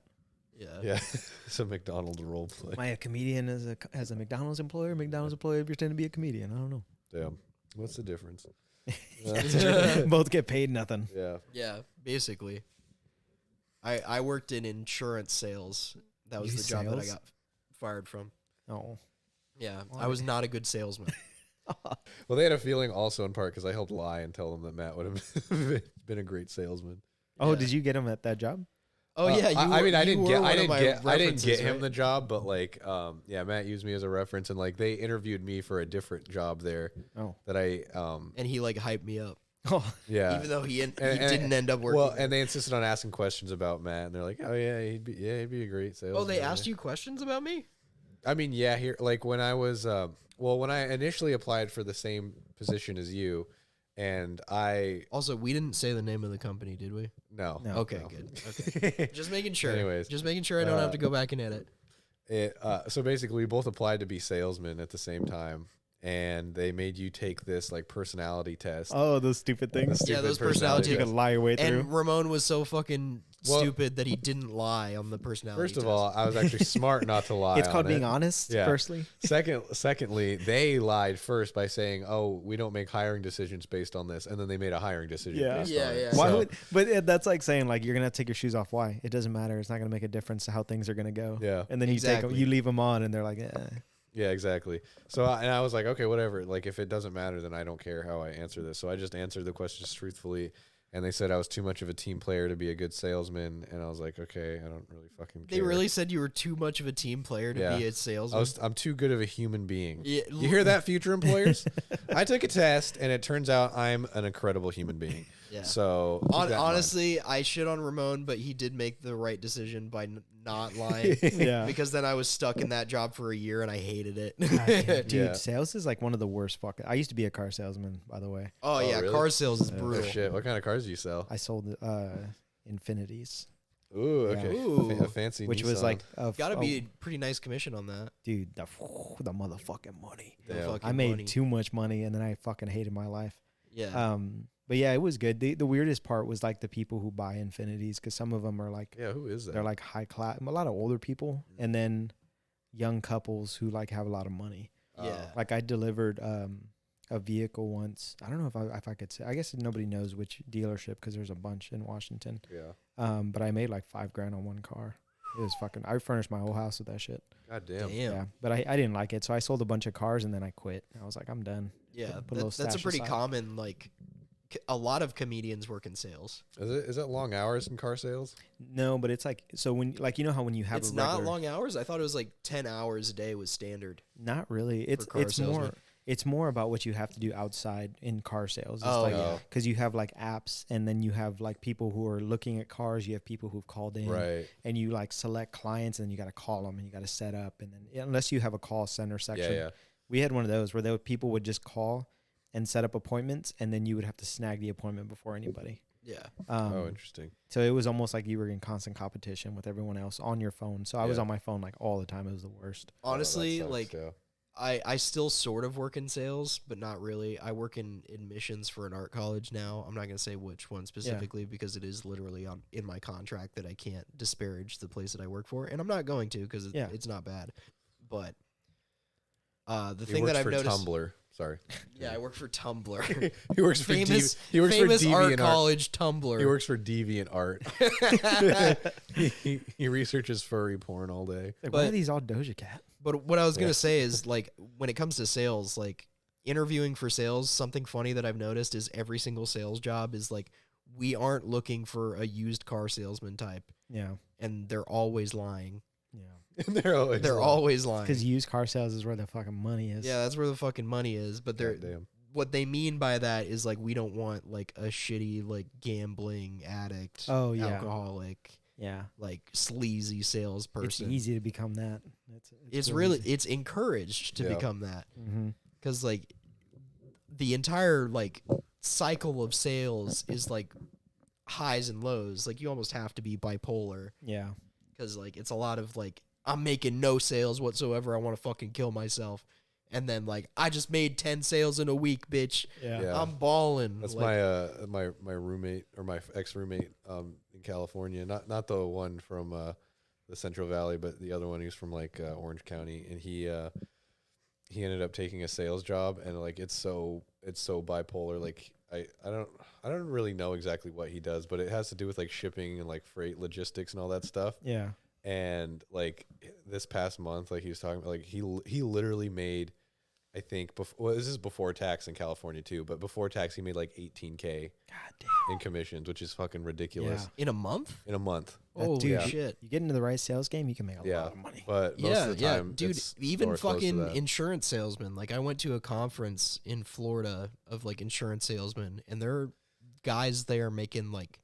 Yeah. It's a McDonald's role play. Am I a comedian as a McDonald's employer? McDonald's employer pretend to be a comedian. I don't know. Damn. What's the difference? Both get paid nothing. Yeah. Yeah, basically. I worked in insurance sales. That was You the job that I sales? got fired from. Oh. Yeah, I was not a good salesman. Well, they had a feeling also in part because I helped lie and tell them that Matt would have been a great salesman. Oh, Yeah. did you get him at that job? Oh yeah, I didn't get references, him right? the job, but like, yeah, Matt used me as a reference, and like they interviewed me for a different job there Oh. that I, And he like hyped me up, Oh. yeah, even though he And- didn't end up working. well, and they insisted on asking questions about Matt, and they're like, oh yeah, he'd be a great salesman. Oh, they asked you questions about me? I mean, yeah, here, like when I was, when I initially applied for the same position as you, and I, Also, we didn't say the name of the company, did we? no, No. Okay, good. Okay. Just making sure. Anyways, just making sure I don't have to go back and edit. So basically, we both applied to be salesmen at the same time, and they made you take this like personality test. Oh, those stupid things. Yeah, Stupid those personality You test. could lie your way through. And Ramon was so fucking Well- stupid that he didn't lie on the personality First of test. all, I was actually smart not to lie. It's called on being it. honest, Yeah. firstly. Secondly, they lied first by saying, "Oh, we don't make hiring decisions based on this," and then they made a hiring decision. Yeah. based Yeah, on it. yeah. Why So- would? But that's like saying like you're gonna have to take your shoes off. Why? It doesn't matter. It's not gonna make a difference to how things are gonna go. Yeah. And then you Exactly. you leave them on, and they're like, Yeah, exactly. So, I was like, okay, whatever. Like, if it doesn't matter, then I don't care how I answer this. So I just answered the questions truthfully, and they said I was too much of a team player to be a good salesman, and I was like, okay, I don't really fucking care. They really said you were too much of a team player to Yeah. be a salesman. I'm too good of a human being. Yeah, You hear that, future employers? I took a test, and it turns out I'm an incredible human being. Yeah. So keep that in mind. Honestly, I shit on Ramon, but he did make the right decision by not lying. yeah. Because then I was stuck in that job for a year and I hated it. Dude, Yeah. sales is like one of the worst fucking. I used to be a car salesman, by the way. Oh, yeah, really? car sales is Oh brutal. shit! What kind of cars do you sell? I sold Infinities, Ooh, okay, Ooh. A fancy. which was Nissan. like Gotta be a pretty nice commission on that. dude, the motherfucking money. The Yeah. fucking I made money. too much money, and then I fucking hated my life. Yeah. But yeah, it was good. The weirdest part was like the people who buy Infinities, because some of them are like Yeah, who is that? they're like high class, a lot of older people, and then young couples who like have a lot of money. Yeah. Like I delivered a vehicle once. I don't know if I could say. I guess nobody knows which dealership because there's a bunch in Washington. Yeah. But I made like $5,000 on one car. It was fucking. I furnished my whole house with that shit. God damn. Yeah, but I didn't like it, so I sold a bunch of cars and then I quit. I was like, I'm done. Yeah. Put a little That's a stash pretty aside. common, like, a lot of comedians work in sales. Is it long hours in car sales? No, but it's like so when like you know how when you have It's a not regular, long hours. I thought it was like 10 hours a day was standard. Not really. It's car salesmen. it's more about what you have to do outside in car sales. It's Oh, like, yeah. because you have like apps, and then you have like people who are looking at cars. You have people who've called in, Right. and you like select clients, and you got to call them, and you got to set up, and then unless you have a call center section, Yeah. we had one of those where people would just call and set up appointments, and then you would have to snag the appointment before anybody. Yeah. Oh, interesting. So it was almost like you were in constant competition with everyone else on your phone. So I was Yeah. on my phone like all the time. It was the worst. Honestly, Oh, that like, sucks, yeah. I still sort of work in sales, but not really. I work in admissions for an art college now. I'm not going to say which one specifically because it is literally in my contract that I can't disparage the place that I work for. And I'm not going to because it's not bad. But the He thing works that I've for noticed. Tumblr. Sorry. Yeah, I work for Tumblr. He works for famous he works famous for art Deviant college Tumblr. He works for Deviant Art. he researches furry porn all day. Like, why are But- these all Doja Cat? But what I was going to say is, like, when it comes to sales, like, interviewing for sales, something funny that I've noticed is every single sales job is, like, we aren't looking for a used car salesman type, Yeah. and they're always lying. Yeah. They're always lying. Because used car sales is where the fucking money is. Yeah, that's where the fucking money is. But what they mean by that is like we don't want like a shitty like gambling addict, alcoholic, like sleazy salesperson. It's easy to become that. It's really it's encouraged to become that because like the entire like cycle of sales is like highs and lows. Like you almost have to be bipolar. Yeah, because like it's a lot of like I'm making no sales whatsoever. I want to fucking kill myself. And then like I just made 10 sales in a week, bitch. Yeah. I'm balling. That's like, my roommate or my ex roommate in California. Not the one from the Central Valley, but the other one who's from like Orange County, and he ended up taking a sales job, and like it's so bipolar. Like I don't really know exactly what he does, but it has to do with like shipping and like freight logistics and all that stuff. Yeah. And like this past month, like he was talking about, like he literally made, I think, this is before tax in California too, but before tax he made like $18K in commissions, which is fucking ridiculous. In a month? In a month. Oh, dude, shit. You get into the right sales game, you can make a lot of money. But most of the time, dude, even fucking insurance salesmen. Like I went to a conference in Florida of like insurance salesmen, and there are guys there making like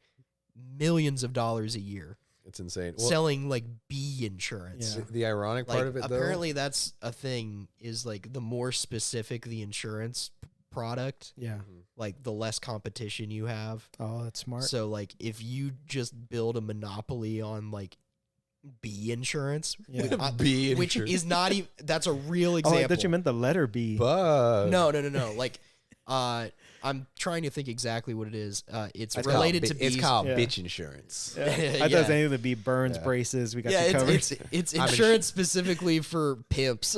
millions of dollars a year. It's insane. Selling like bee insurance. Yeah. The ironic part of it, apparently that's a thing, is like the more specific the insurance product, like the less competition you have. Oh, that's smart. So like if you just build a monopoly on like bee insurance, which is not even, that's a real example. Oh, I thought you meant the letter B. No. Like I'm trying to think exactly what it is. It's related to bees. It's called bitch insurance. I thought it was anything to be Burns braces. We got you covered. It's insurance specifically for pimps.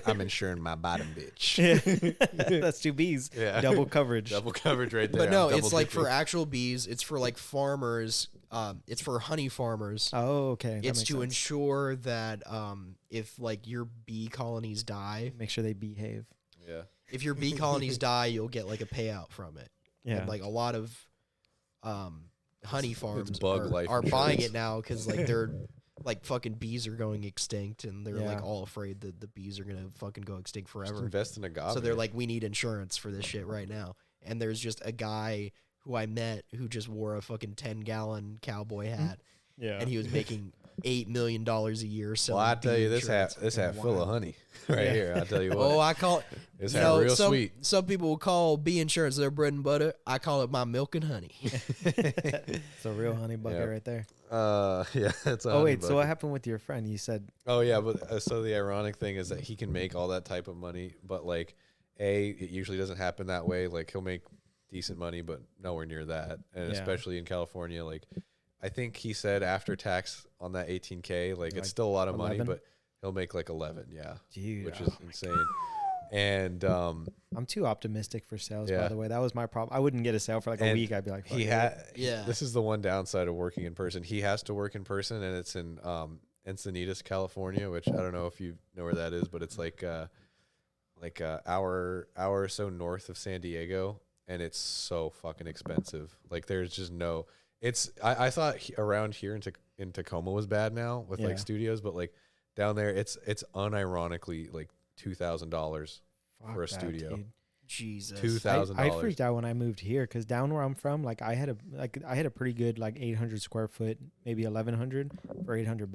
I'm insuring my bottom bitch. That's two B's. Yeah. Double coverage. Double coverage right there. But no, it's like for actual bees. It's for like farmers. It's for honey farmers. Oh, okay. It's to ensure that if like your bee colonies die, make sure they behave. Yeah. If your bee colonies die, you'll get like a payout from it. Yeah. And like a lot of honey farms are buying it now because like they're like fucking bees are going extinct, and they're like all afraid that the bees are gonna fucking go extinct forever. Just invest in a goblin. So they're like, we need insurance for this shit right now. And there's just a guy who I met who just wore a fucking 10-gallon cowboy hat. Yeah. And he was making $8 million a year. Well, I tell you, this hat full of honey right here. I'll tell you what. Oh, I call it. This hat real sweet. Some people will call bee insurance their bread and butter. I call it my milk and honey. It's a real honey bucket right there. Yeah. It's oh wait, so what happened with your friend? You said. Oh yeah, but so the ironic thing is that he can make all that type of money, but like, it usually doesn't happen that way. Like he'll make decent money, but nowhere near that, and especially in California, like. I think he said after tax on that 18K, like it's still a lot of 11? Money, but he'll make like 11, dude, which is insane. And I'm too optimistic for sales, by the way. That was my problem. I wouldn't get a sale for like a week. I'd be like, This is the one downside of working in person. He has to work in person, and it's in Encinitas, California, which I don't know if you know where that is, but it's like a hour or so north of San Diego, and it's so fucking expensive. Like there's just no. I thought around here in Tacoma was bad now with like studios, but like down there it's unironically like $2,000 for a studio. Dude. Jesus, $2,000. I freaked out when I moved here because down where I'm from, like I had a pretty good like 800 square foot, maybe 1,100 for $800.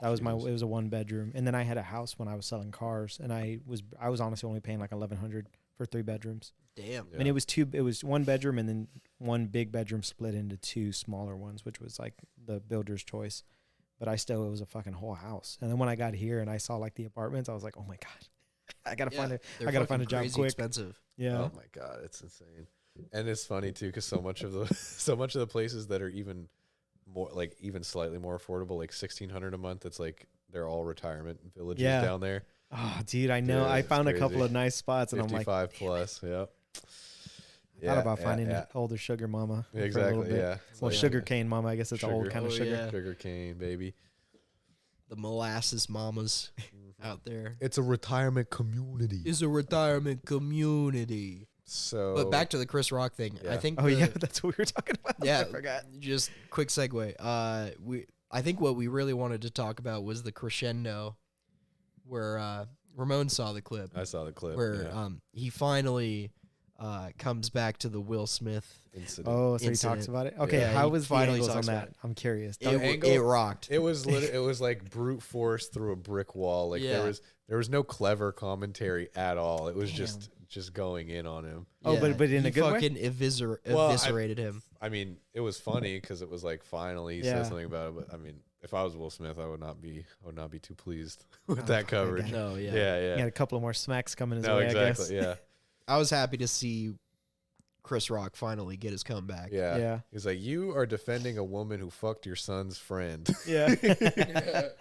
That was it was a 1-bedroom, and then I had a house when I was selling cars, and I was honestly only paying like 1,100 for 3 bedrooms. Damn. And it was 1 bedroom and then 1 big bedroom split into 2 smaller ones, which was like the builder's choice. But it was a fucking whole house. And then when I got here and I saw like the apartments, I was like, oh my God, I gotta find a job quick. Expensive. Yeah. Oh my God, it's insane. And it's funny too, because so much of the places that are even more like even slightly more affordable, like $1,600 a month, it's like they're all retirement villages down there. Oh, dude, I know. I found a couple of nice spots, and I'm like, 55 plus. Yep. Thought about finding an older sugar mama. Exactly. Yeah. Well, sugar cane mama. I guess it's an old kind of sugar. Yeah. Sugar cane, baby. The molasses mamas out there. It's a retirement community. So, but back to the Chris Rock thing. I think. Oh yeah, that's what we were talking about. Yeah, I forgot. Just quick segue. I I think what we really wanted to talk about was the crescendo where Ramon saw the clip. I saw the clip. Where he finally comes back to the Will Smith incident. Oh, so he incident. talks about it. Okay, Yeah, how he was the finally angles on talks about that? it. I'm curious. It rocked. It was it was like brute force through a brick wall. Like Yeah. there was no clever commentary at all. It was just going in on him. Oh, but in he a good way? fucking eviscerated him. I mean, it was funny because it was like finally he Yeah. said something about it. But I mean, if I was Will Smith, I would not be too pleased with that coverage. No, yeah. Yeah. He had a couple of more smacks coming his No, way, exactly. I guess. Yeah. I was happy to see Chris Rock finally get his comeback. Yeah. Yeah. He's like, you are defending a woman who fucked your son's friend. Yeah.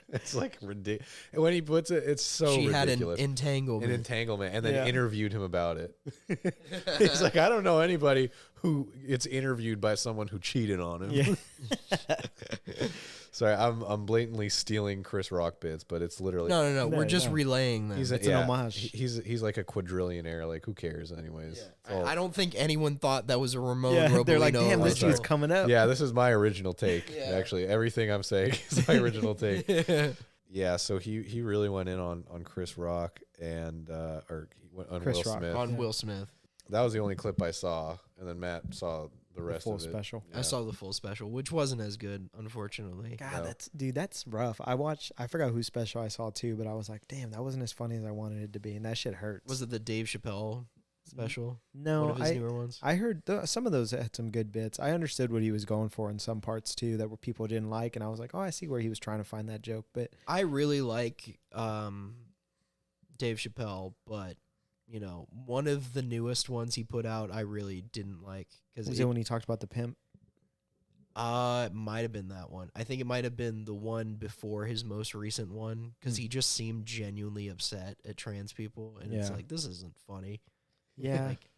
It's like ridiculous. And when he puts it, it's so She had an ridiculous. entanglement. An entanglement, and then Yeah. interviewed him about it. He's like, I don't know anybody who gets interviewed by someone who cheated on him. Yeah. Sorry, I'm blatantly stealing Chris Rock bits, but it's literally No. No, We're just no. relaying them. He's It's an homage. He's like a quadrillionaire. Like, who cares, anyways? It's all- I don't think anyone thought that was a Ramon Yeah, Robolino. they're like, damn, this original. dude's coming up. Yeah, this is my original take. Yeah. Actually, everything I'm saying is my original take. Yeah, so he really went in on Chris Rock and or he went on Chris Will Rock. Smith. on Yeah. Will Smith. That was the only clip I saw, and then Matt saw the rest full of it. special. Yeah. I saw the full special, which wasn't as good, unfortunately. God, No. that's rough. I forgot whose special I saw too, but I was like, damn, that wasn't as funny as I wanted it to be, and that shit hurts. Was it the Dave Chappelle special? One No, of his newer ones? I heard some of those had some good bits. I understood what he was going for in some parts too that were people didn't like, and I was like, oh, I see where he was trying to find that joke. But I really like Dave Chappelle, but you know, one of the newest ones he put out, I really didn't like because was it when he talked about the pimp? it might have been that one. I think it might have been the one before his most recent one because he just seemed genuinely upset at trans people, and it's Yeah. like, this isn't funny. Yeah, Like,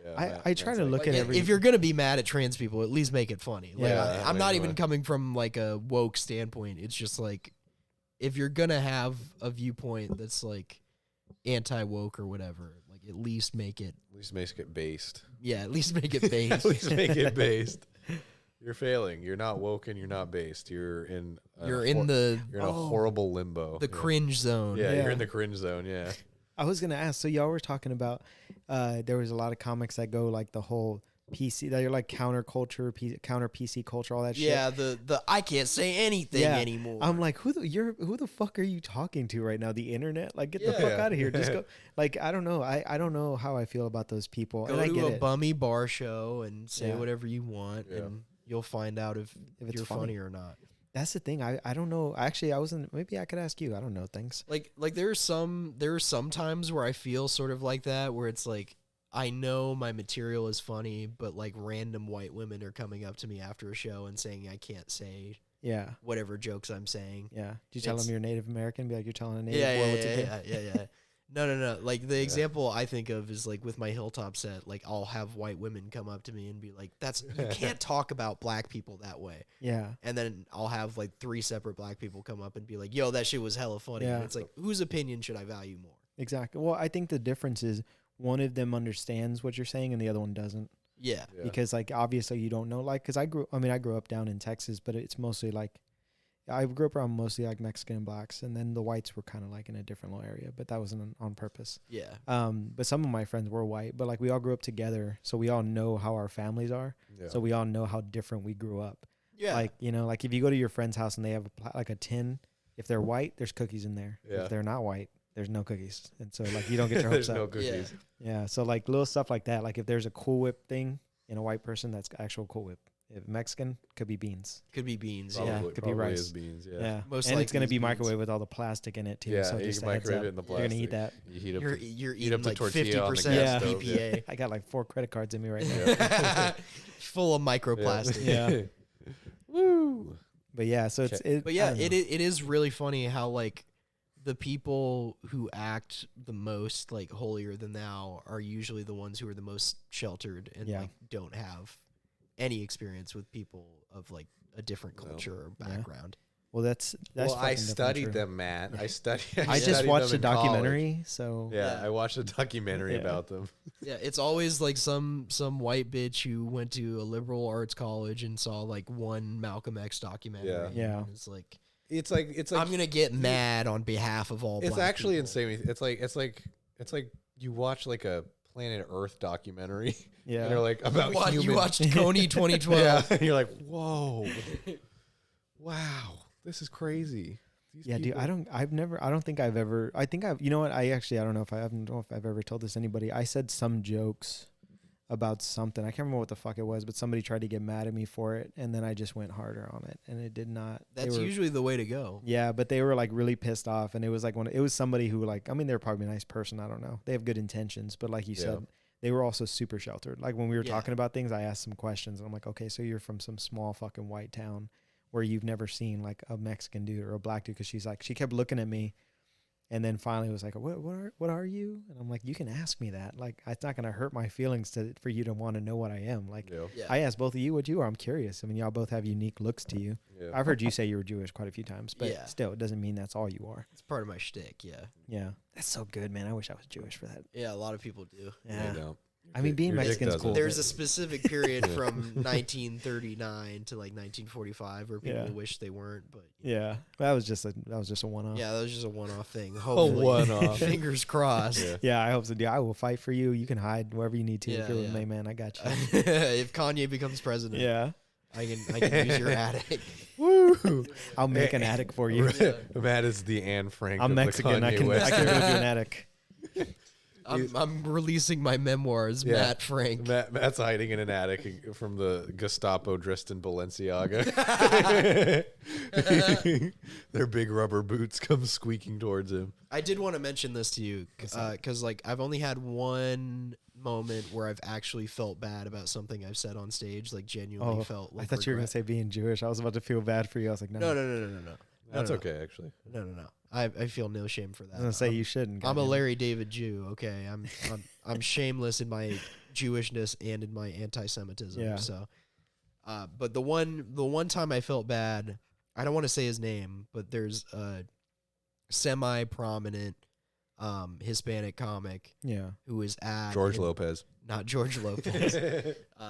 Yeah, I try to look at every. if you're gonna be mad at trans people, at least make it funny. Like, Yeah. I'm not Like, even coming from like a woke standpoint. It's just like, if you're gonna have a viewpoint that's like anti-woke or whatever, like at least make it, at least make it based. yeah, at least make it based. At least make it based. You're failing. You're not woke and you're not based. You're in. You're in the You're in a horrible limbo. the cringe zone. Yeah, Yeah. you're in the cringe zone. Yeah. I was gonna ask. So y'all were talking about there was a lot of comics that go like the whole PC that you're like counter PC culture, all that shit. Yeah, the I can't say anything Yeah. anymore. I'm like, who the fuck are you talking to right now? The internet? Like, get the fuck Yeah. out of here. Just go. Like, I don't know. I don't know how I feel about those people. Go and I to get a it. bummy bar show and say Yeah. whatever you want, Yeah. and you'll find out if it's you're funny. funny or not. That's the thing. I don't know. Actually, I wasn't. Maybe I could ask you. I don't know things. Like there are some times where I feel sort of like that, where it's like, I know my material is funny, but like random white women are coming up to me after a show and saying I can't say Yeah. whatever jokes I'm saying. Yeah. Do you tell It's- them you're Native American? Be like, you're telling a Native Yeah, boy yeah, what to do? yeah. No. Like the example I think of is like with my Hilltop set, like I'll have white women come up to me and be like, you can't talk about black people that way. Yeah. And then I'll have like 3 separate black people come up and be like, yo, that shit was hella funny. Yeah. And it's like, whose opinion should I value more? Exactly. Well, I think the difference is one of them understands what you're saying and the other one doesn't. Yeah. Yeah. Because like obviously you don't know, like, because I grew up down in Texas, but it's mostly like I grew up around mostly like Mexican and blacks, and then the whites were kind of like in a different little area, but that wasn't on purpose. Yeah. But some of my friends were white, but like we all grew up together, so we all know how our families are, Yeah. so we all know how different we grew up. Yeah. Like, you know, like if you go to your friend's house and they have like a tin, if they're white, there's cookies in there. Yeah. If they're not white, there's no cookies, and so like you don't get your There's hopes no up. cookies. Yeah, so like little stuff like that. Like if there's a Cool Whip thing in a white person, that's actual Cool Whip. If Mexican, could be beans. Could be beans. Yeah, Probably, could be probably rice. is beans. Yeah, Yeah. Most and it's likely gonna it's be beans. microwave with all the plastic in it too. Yeah, so you just can a heads microwave up. it in the You're gonna eat that. plastic. You heat up. You're heat up eating the like tortilla on the 50% gas stove, BPA. I got like 4 credit cards in me right now. Yeah. Full of microplastic. Yeah. Woo. But yeah, so it's. But yeah, I don't know. it is really funny how like the people who act the most like holier than thou are usually the ones who are the most sheltered and Yeah. like don't have any experience with people of like a different No. culture or Yeah. background. Well, that's Well, I fucking definitely studied true. them, Matt. I I studied just watched a them in college. documentary, so Yeah, I watched a documentary Yeah. about them. Yeah, it's always like some white bitch who went to a liberal arts college and saw like one Malcolm X documentary. Yeah. Yeah. And it's like It's like I'm gonna get mad on behalf of all. It's black actually people. insane. It's like you watch like a Planet Earth documentary. Yeah. And they're like about humans. You watched Coney 2012. Yeah, and you're like, whoa, wow, this is crazy. These yeah, dude. people- I don't think I've ever. I think I've. You know what? I don't know if I've ever told this to anybody. I said some jokes about something. I can't remember what the fuck it was, but somebody tried to get mad at me for it, and then I just went harder on it, and it did not. That's usually the way to go. Yeah, but they were like really pissed off, and it was like it was somebody who like, I mean, they're probably a nice person. I don't know. They have good intentions, but like you said, they were also super sheltered. Like when we were Yeah. talking about things, I asked some questions, and I'm like, okay, so you're from some small fucking white town where you've never seen like a Mexican dude or a black dude, because she kept looking at me, and then finally was like, what are you? And I'm like, you can ask me that. Like, it's not gonna hurt my feelings for you to want to know what I am. Like, Yeah. Yeah. I asked both of you what you are. I'm curious. I mean, y'all both have unique looks to you. Yeah. I've heard you say you were Jewish quite a few times, but Yeah. still, it doesn't mean that's all you are. It's part of my shtick. Yeah. Yeah, that's so good, man. I wish I was Jewish for that. Yeah. A lot of people do. Yeah, They don't. I mean, being Your dick Mexican is doesn't. cool. There's a specific period from 1939 to like 1945 where people Yeah. wish they weren't, but Yeah, that was just a one-off. yeah, that was just a one-off thing. A Hopefully, one-off. fingers crossed. Yeah. Yeah, I hope so. Yeah, I will fight for you. You can hide wherever you need to. Yeah, if you're with yeah. me, man, I got you. If Kanye becomes president, Yeah, I can use your attic. Woo! I'll make an attic for you. Matt is the Anne Frank. I'm of Mexican. The I Kanye can West. go do an attic. I'm releasing my memoirs, Yeah. Matt Frank. Matt's hiding in an attic from the Gestapo dressed in Balenciaga. Their big rubber boots come squeaking towards him. I did want to mention this to you because like I've only had one moment where I've actually felt bad about something I've said on stage, like genuinely felt. I Like, thought you were gonna regret. say being Jewish. I was about to feel bad for you. I was like, no, No. That's no. okay, actually. No. I feel no shame for that. I was gonna say you shouldn't. I'm a goddamn. Larry David Jew. Okay, I'm shameless in my Jewishness and in my anti-Semitism. Yeah. So, but the one time I felt bad, I don't want to say his name, but there's a semi-prominent Hispanic comic Yeah, who is at George Lopez. not George Lopez,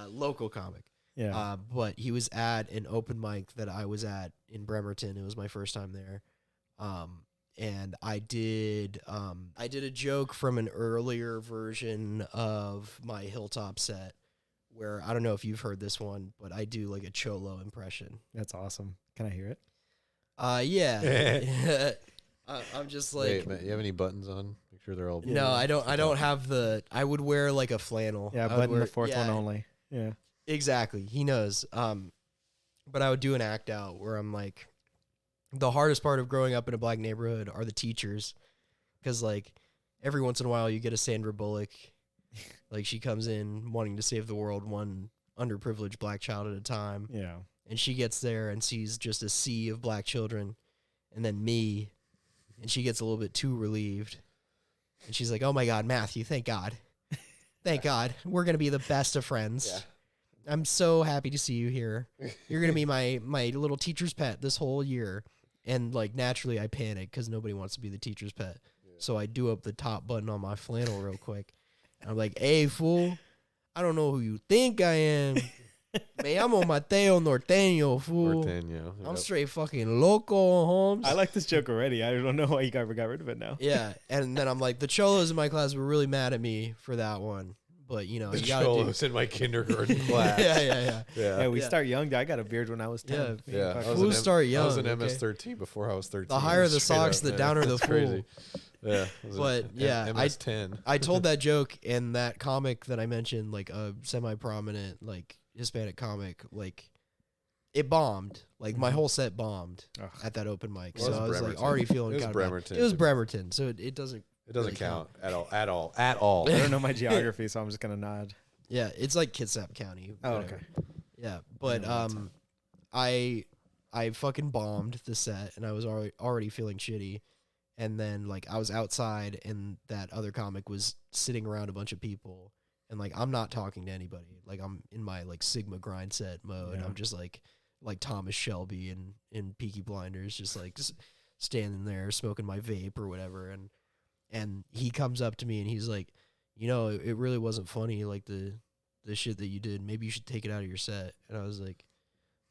local comic. yeah. But he was at an open mic that I was at in Bremerton. It was my first time there. And I did a joke from an earlier version of my Hilltop set where I don't know if you've heard this one, but I do like a Cholo impression. That's awesome. Can I hear it? Yeah. I'm just like, Wait, Matt, you have any buttons on? Make sure they're all. no, I don't have I would wear like a flannel. Yeah, I would button wear- the fourth one yeah, only. Yeah. Exactly. He knows. But I would do an act out where I'm like, the hardest part of growing up in a black neighborhood are the teachers. Because, like, every once in a while you get a Sandra Bullock. Like, she comes in wanting to save the world one underprivileged black child at a time. Yeah. And she gets there and sees just a sea of black children. And then me. And she gets a little bit too relieved. And she's like, oh, my God, Matthew, thank God. Thank God. We're going to be the best of friends. Yeah. I'm so happy to see you here. You're going to be my little teacher's pet this whole year. And, like, naturally I panic because nobody wants to be the teacher's pet. Yeah. So I do up the top button on my flannel real quick. And I'm like, hey, fool, I don't know who you think I am. Me llamo Mateo Norteño, fool. Norteño. I'm straight fucking loco, Holmes. I like this joke already. I don't know why you got rid of it now. Yeah. And then I'm like, the cholos in my class were really mad at me for that one. But, you know, The you got to do. Cholos in my kindergarten class. Yeah. Yeah, we Yeah. start young. I got a beard when I was 10. Yeah. Yeah, Fuck. I was Fools an start I was young, an okay? MS-13 before I was 13. The higher the Straight socks, up, the man. downer the That's crazy. fool. Yeah, I was But, an yeah, MS-10. I told that joke, and that comic that I mentioned, like a semi-prominent, like Hispanic comic, like it bombed. Like my whole set bombed Ugh. at that open mic. Well, so it was I was like Bremerton. already feeling It was kind of Bremerton, It was too. Bremerton, so it doesn't. It doesn't really count at all. I don't know my geography, so I'm just gonna nod. Yeah, it's like Kitsap County. Oh, whatever. okay. Yeah, but Yeah, that's I fucking bombed the set, and I was already feeling shitty. And then like I was outside, and that other comic was sitting around a bunch of people, and like I'm not talking to anybody. Like I'm in my like Sigma grind set mode. Yeah. I'm just like like Thomas Shelby in Peaky Blinders, just standing there smoking my vape or whatever, and he comes up to me and he's like, you know, it really wasn't funny, like the shit that you did. Maybe you should take it out of your set. And I was like,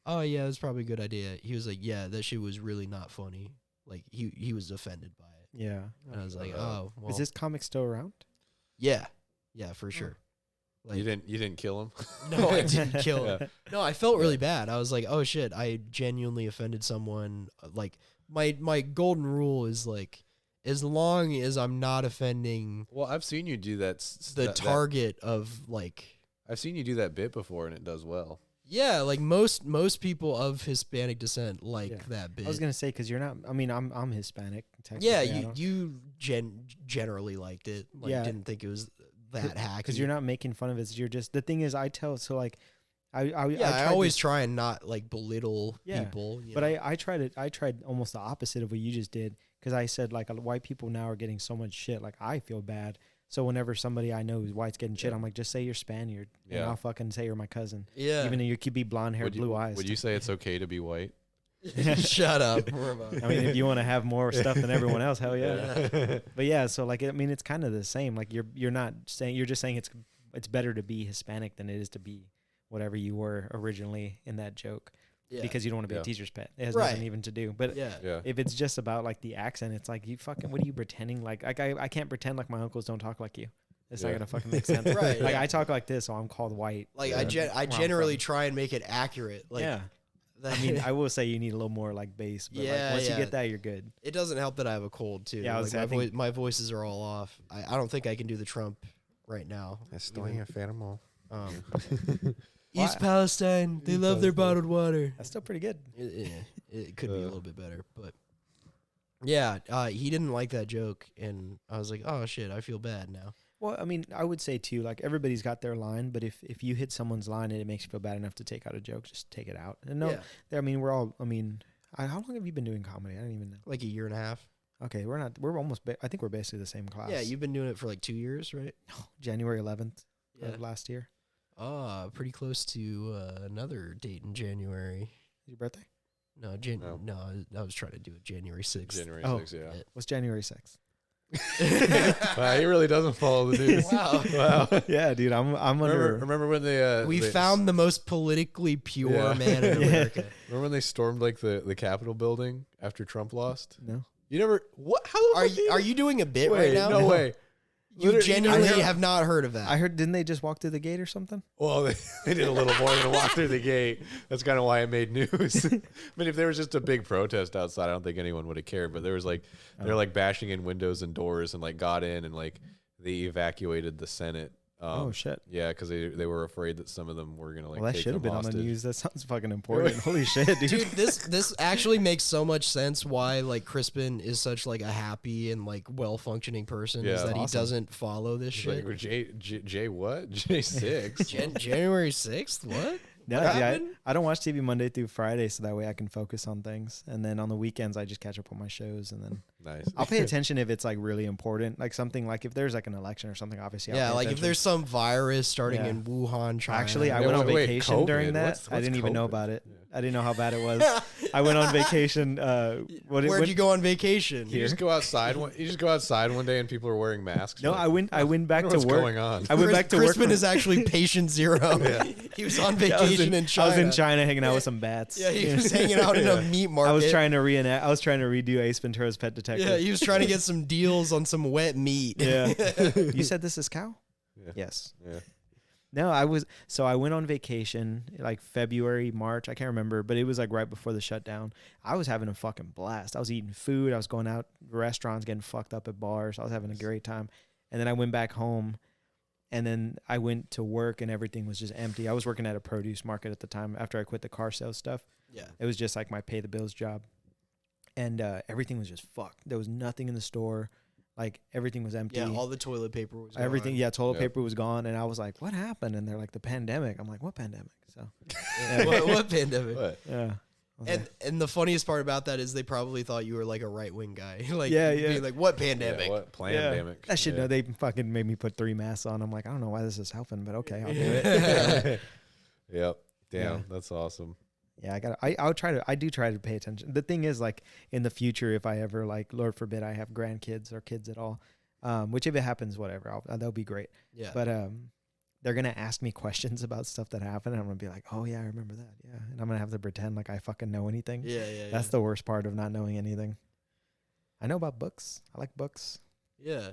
oh yeah, that's probably a good idea. He was like, yeah, that shit was really not funny. Like he was offended by it. Yeah. And I was like, oh, well. Is this comic still around? Yeah, for sure. Like, you didn't kill him? No, I didn't kill him. Yeah. No, I felt really bad. I was like, oh shit, I genuinely offended someone. Like my golden rule is like, as long as I'm not offending Well, I've seen you do that. the target of like. I've seen you do that bit before, and it does well. Yeah, like most people of Hispanic descent like that bit. I was gonna say because you're not. I mean, I'm Hispanic. Yeah, technically. you generally liked it. Like, Yeah. didn't think it was that hacky. Because you're not making fun of it. You're just the thing is I tell so like I I always try and not like belittle Yeah, people. But I tried almost the opposite of what you just did because I said like white people now are getting so much shit. Like I feel bad. So whenever somebody I know who's white's getting shit, I'm like, just say you're Spaniard. And Yeah. I'll fucking say you're my cousin. Yeah. Even though you could be blonde hair, blue eyes. Would you say it's okay to be white? Shut up. I mean, if you want to have more stuff than everyone else, hell yeah. But yeah, so like, I mean, it's kind of the same. Like you're not saying, you're just saying it's better to be Hispanic than it is to be whatever you were originally in that joke. Yeah. Because you don't want to be Yeah. a teacher's pet. It has Right. nothing even to do. But Yeah. Yeah. if it's just about like the accent, it's like you fucking, what are you pretending? Like I can't pretend like my uncles don't talk like you. It's not Yeah. gonna fucking make sense. Right, Like yeah. I talk like this, so I'm called white. Like Yeah. I Where I'm generally from. try and make it accurate. Like yeah. that, I mean, I will say you need a little more like bass, but Yeah, like once yeah. you get that, you're good. it doesn't help that I have a cold too. Yeah, I was like saying, I think- my voices are all off. I don't think I can do the Trump right now. East Palestine, they love their bottled water. That's still pretty good. It could be a little bit better, but yeah, he didn't like that joke, and I was like, oh shit, I feel bad now. Well, I mean, I would say too, like everybody's got their line, but if you hit someone's line and it makes you feel bad enough to take out a joke, just take it out. And no, Yeah. I mean, we're all. I mean, how long have you been doing comedy? I don't even know. Like a year and a half. Okay, we're not. We're almost. I think we're basically the same class. Yeah, you've been doing it for like 2 years, right? January 11th Yeah. of last year. Pretty close to another date in January. Your birthday? No, I was trying to do it January 6th. January Oh. 6th, yeah. What's January 6th? Wow, he really doesn't follow the news. Wow. Wow. Yeah, dude, I'm under. Remember when they We found the most politically pure Yeah. man in America. remember when they stormed like the Capitol building after Trump lost? No. You never what? How Are you doing a bit right now? No way. You Literally, genuinely never- have not heard of that. I heard. Didn't they just walk through the gate or something? Well, they did a little more than walk through the gate. That's kind of why it made news. I mean, if there was just a big protest outside, I don't think anyone would have cared. But there was like they're like bashing in windows and doors and like got in and like they evacuated the Senate. Oh shit. Yeah, because they were afraid that some of them were gonna like. Well, that take should have them been on the hostage. news. That sounds fucking important. Holy shit, dude. Dude, this actually makes so much sense why like Crispin is such like a happy and like well functioning person is Yeah. that he Awesome. doesn't follow this shit. Like, J what? J6. January 6th? What? No, What dude, happened? I don't watch TV Monday through Friday, so that way I can focus on things. And then on the weekends, I just catch up on my shows, and then Nice. I'll pay attention if it's like really important, like something like if there's like an election or something. Obviously, I'll Yeah, pay like if attention. there's some virus starting Yeah. in Wuhan, China. Actually, I Yeah, went on wait, vacation COVID? during that. What's I didn't even know COVID? about it. I didn't know how bad it was. I went on vacation. Where'd you go on vacation? You just go outside. You just go outside one day and people are wearing masks. No, You're like, I went back to what's work. going on? I went back to work. Crispin from- is actually patient zero. He was on I was vacation in China. I was in China hanging out with some bats. Yeah, he was hanging out in a meat market. I was trying to reenact. I was trying to redo Ace Ventura's Pet Detective. Yeah, he was trying to get some deals on some wet meat. Yeah. You said this is cow? Yeah. Yes. Yeah. No, I went on vacation like February, March, I can't remember, but it was like right before the shutdown. I was having a fucking blast. I was eating food, I was going out to restaurants, getting fucked up at bars. I was having a great time. And then I went back home and then I went to work and everything was just empty. I was working at a produce market at the time after I quit the car sales stuff. Yeah. It was just like my pay the bills job. And everything was just fucked. There was nothing in the store. Like everything was empty. Yeah, all the toilet paper was gone. Everything, yeah, toilet Yep. paper was gone, and I was like, "What happened?" And they're like, "The pandemic." I'm like, "What pandemic?" So, what pandemic? What? yeah, And the funniest part about that is they probably thought you were like a right wing guy. Like Yeah, you'd be yeah. like, what pandemic? Yeah, what pandemic? I should Yeah. know. They fucking made me put 3 masks on. I'm like, I don't know why this is helping, but okay, I'll do it. Yep. Damn, Yeah. that's awesome. Yeah, I do try to pay attention. The thing is, like, in the future, if I ever, like, Lord forbid, I have grandkids or kids at all, which if it happens, whatever, that'll be great. Yeah. But they're gonna ask me questions about stuff that happened, and I'm gonna be like, oh yeah, I remember that. Yeah, and I'm gonna have to pretend like I fucking know anything. Yeah. That's the worst part of not knowing anything. I know about books. I like books, Yeah.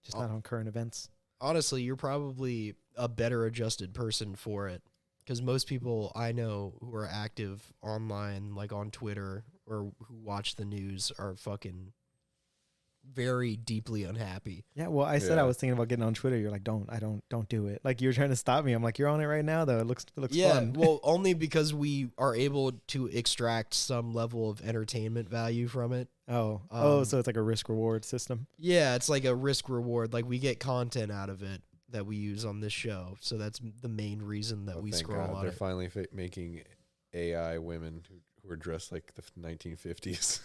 just not on current events. Honestly, you're probably a better adjusted person for it. Because most people I know who are active online, like on Twitter or who watch the news, are fucking very deeply unhappy. Yeah, well, I said I Yeah. was thinking about getting on Twitter. You're like, don't do it. Like, you're trying to stop me. I'm like, you're on it right now, though. It looks Yeah, fun. well, only because we are able to extract some level of entertainment value from it. So it's like a risk reward system. Yeah, it's like a risk reward. Like, we get content out of it that we use on this show. So that's the main reason that we Thank scroll God, on they're it. finally making AI women who are dressed like the 1950s.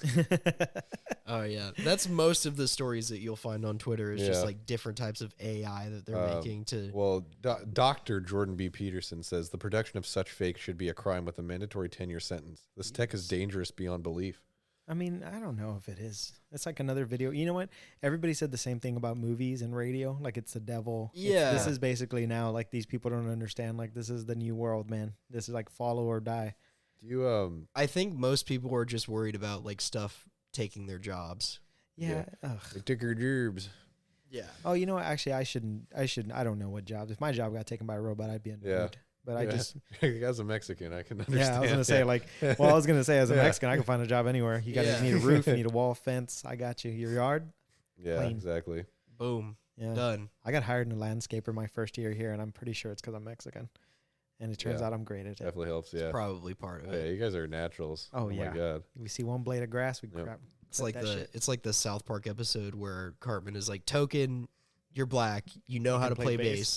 Oh, yeah. That's most of the stories that you'll find on Twitter is just Yeah. like different types of AI that they're making to... Well, Dr. Jordan B. Peterson says the production of such fakes should be a crime with a mandatory 10-year sentence. This tech is dangerous beyond belief. I mean, I don't know if it is. It's like another video. You know what? Everybody said the same thing about movies and radio. Like, it's the devil. Yeah. This is basically now, like, these people don't understand. Like, this is the new world, man. This is like follow or die. Do you I think most people are just worried about like stuff taking their jobs. Yeah. Ugh. they took your gerbs? Yeah. Oh, you know what? Actually, I shouldn't. I don't know what jobs. If my job got taken by a robot, I'd be annoyed. Yeah. But I just... as a Mexican, I can understand. Yeah, I was gonna say like, well, I was gonna say as a Yeah. Mexican, I can find a job anywhere. You guys Yeah. need a roof, you need a wall, fence. I got you. Your yard. Yeah, Plain. exactly. Boom. Yeah. Done. I got hired in a landscaper my first year here, and I'm pretty sure it's because I'm Mexican. And it turns Yeah. out I'm great at it. Definitely helps. Yeah. Probably part of Yeah, it. you guys are naturals. Oh, my yeah. God. We see one blade of grass, we Yep. grab. It's like the South Park episode where Cartman is like, Token, you're black. You know how to play bass.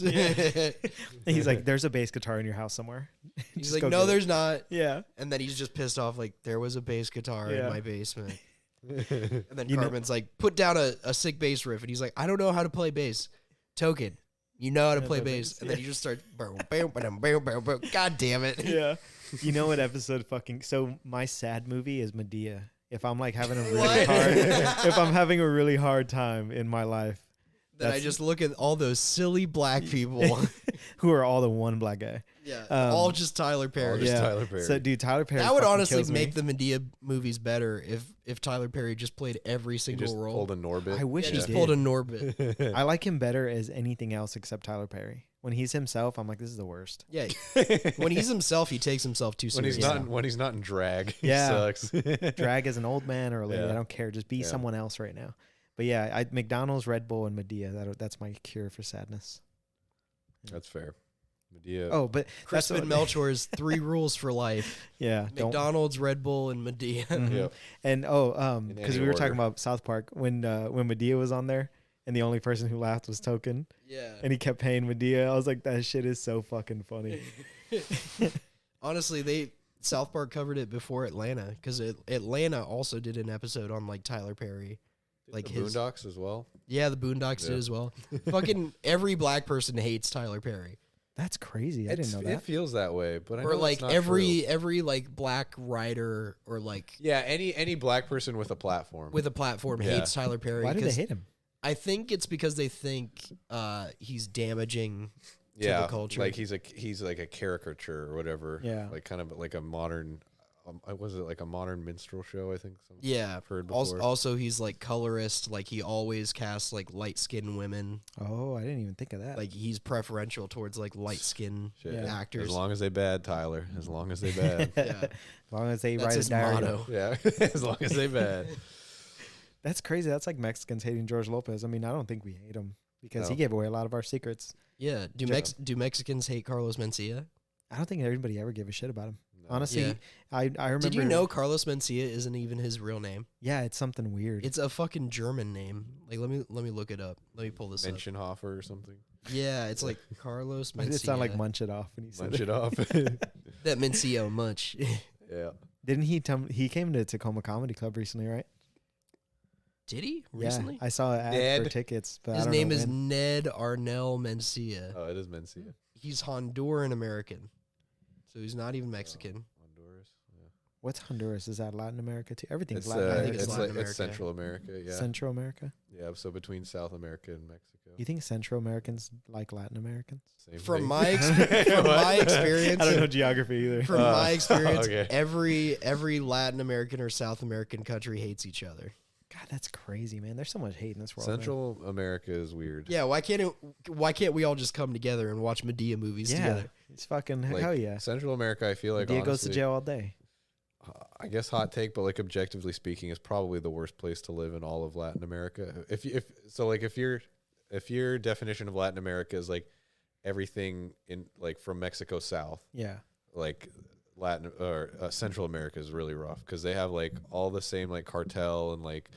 He's like, "There's a bass guitar in your house somewhere." He's Just like, go no, get it." there's not. Yeah. And then he's just pissed off, like, there was a bass guitar in Yeah. my basement. And then You know- Cartman's like, put down a sick bass riff. And he's like, I don't know how to play bass. Token, you know how to play bass. And then you just start, God damn it. Yeah. You know what episode fucking... So my sad movie is Medea. If I'm like having a really What? if I'm having a really hard time in my life, Then I That's- just look at all those silly black people. who are all the one black guy. Yeah. Um, all just Tyler Perry. just Tyler Perry. So, dude, Tyler Perry. That would fucking honestly kills me. make the Medea movies better if Tyler Perry just played every He single just role. pulled a Norbit. I wish Yeah, he just did. pulled a Norbit. I like him better as anything else except Tyler Perry. When he's himself, I'm like, this is the worst. Yeah. When he's himself, he takes himself too when he's seriously. not when he's not in drag, Yeah. he sucks. Drag as an old man or a lady, Yeah. I don't care. Just be Yeah. someone else right now. But yeah, McDonald's, Red Bull, and Medea. That's my cure for sadness. That's fair. Medea. Oh, but that's Crispin Melchor's 3 rules for life. Yeah, don't. McDonald's, Red Bull, and Medea. Mhm. Yep. And In because any we were talking order. about South Park when Medea was on there, and the only person who laughed was Token, Yeah. and he kept paying Medea. I was like, that shit is so fucking funny. Honestly, South Park covered it before Atlanta because Atlanta also did an episode on like Tyler Perry. Like the his Boondocks as well. Yeah, the Boondocks Yeah. did as well. Fucking every black person hates Tyler Perry. That's crazy. I didn't know It that. feels that way, but I know Or it's like not every true. like black writer or like Yeah, any black person with a platform. with a platform Yeah. hates Tyler Perry. Why do they 'cause hate him? I think it's because they think he's damaging yeah, the culture. like he's like a caricature or whatever. Yeah. like kind of like a modern. Was it like a modern minstrel show? I think. Yeah. I've heard before. Also, he's like colorist. Like he always casts like light skinned women. Oh, I didn't even think of that. Like he's preferential towards like light skinned Shit. Yeah. actors. As long as they bad, Tyler. As long as they bad. Yeah. as long as they That's write a his diary. motto. yeah, as long as they bad. That's crazy. That's like Mexicans hating George Lopez. I mean, I don't think we hate him because he No. gave away a lot of our secrets. Yeah. Do Mexicans hate Carlos Mencia? I don't think everybody ever gave a shit about him. No. Honestly, Yeah. I remember. Did you know Carlos Mencia isn't even his real name? Yeah, it's something weird. It's a fucking German name. Like let me look it up. Let me pull this up. Menschenhofer or something. Yeah, it's like Carlos Why Mencia. did it sound like munch it off when he said Munch it? it off. That Mencia much. yeah. Didn't he he came to Tacoma Comedy Club recently, right? Did he recently? Yeah, I saw an ad for Ned? tickets, but I His don't name know is when. Ned Arnell Mencia. Oh, it is Mencia. He's Honduran American, so he's not even Mexican. Honduras. What's Honduras? Is that Latin America too? Everything's It's Latin America. it's Latin America. it's Central America. Yeah. Central America. Yeah. So between South America and Mexico. You think Central Americans like Latin Americans? Same From thing. my experience, I don't know geography either. from my experience, okay. every Latin American or South American country hates each other. God, that's crazy, man. There's so much hate in this world. man. Central America is weird. Yeah, why can't we all just come together and watch Medea movies Yeah, together? it's fucking Like, hell yeah. Central America, I feel like Dia goes to honestly, jail all day. I guess hot take, but like objectively speaking, is probably the worst place to live in all of Latin America. If your definition of Latin America is like everything in like from Mexico south, Yeah, like Latin or Central America is really rough because they have like all the same like cartel and like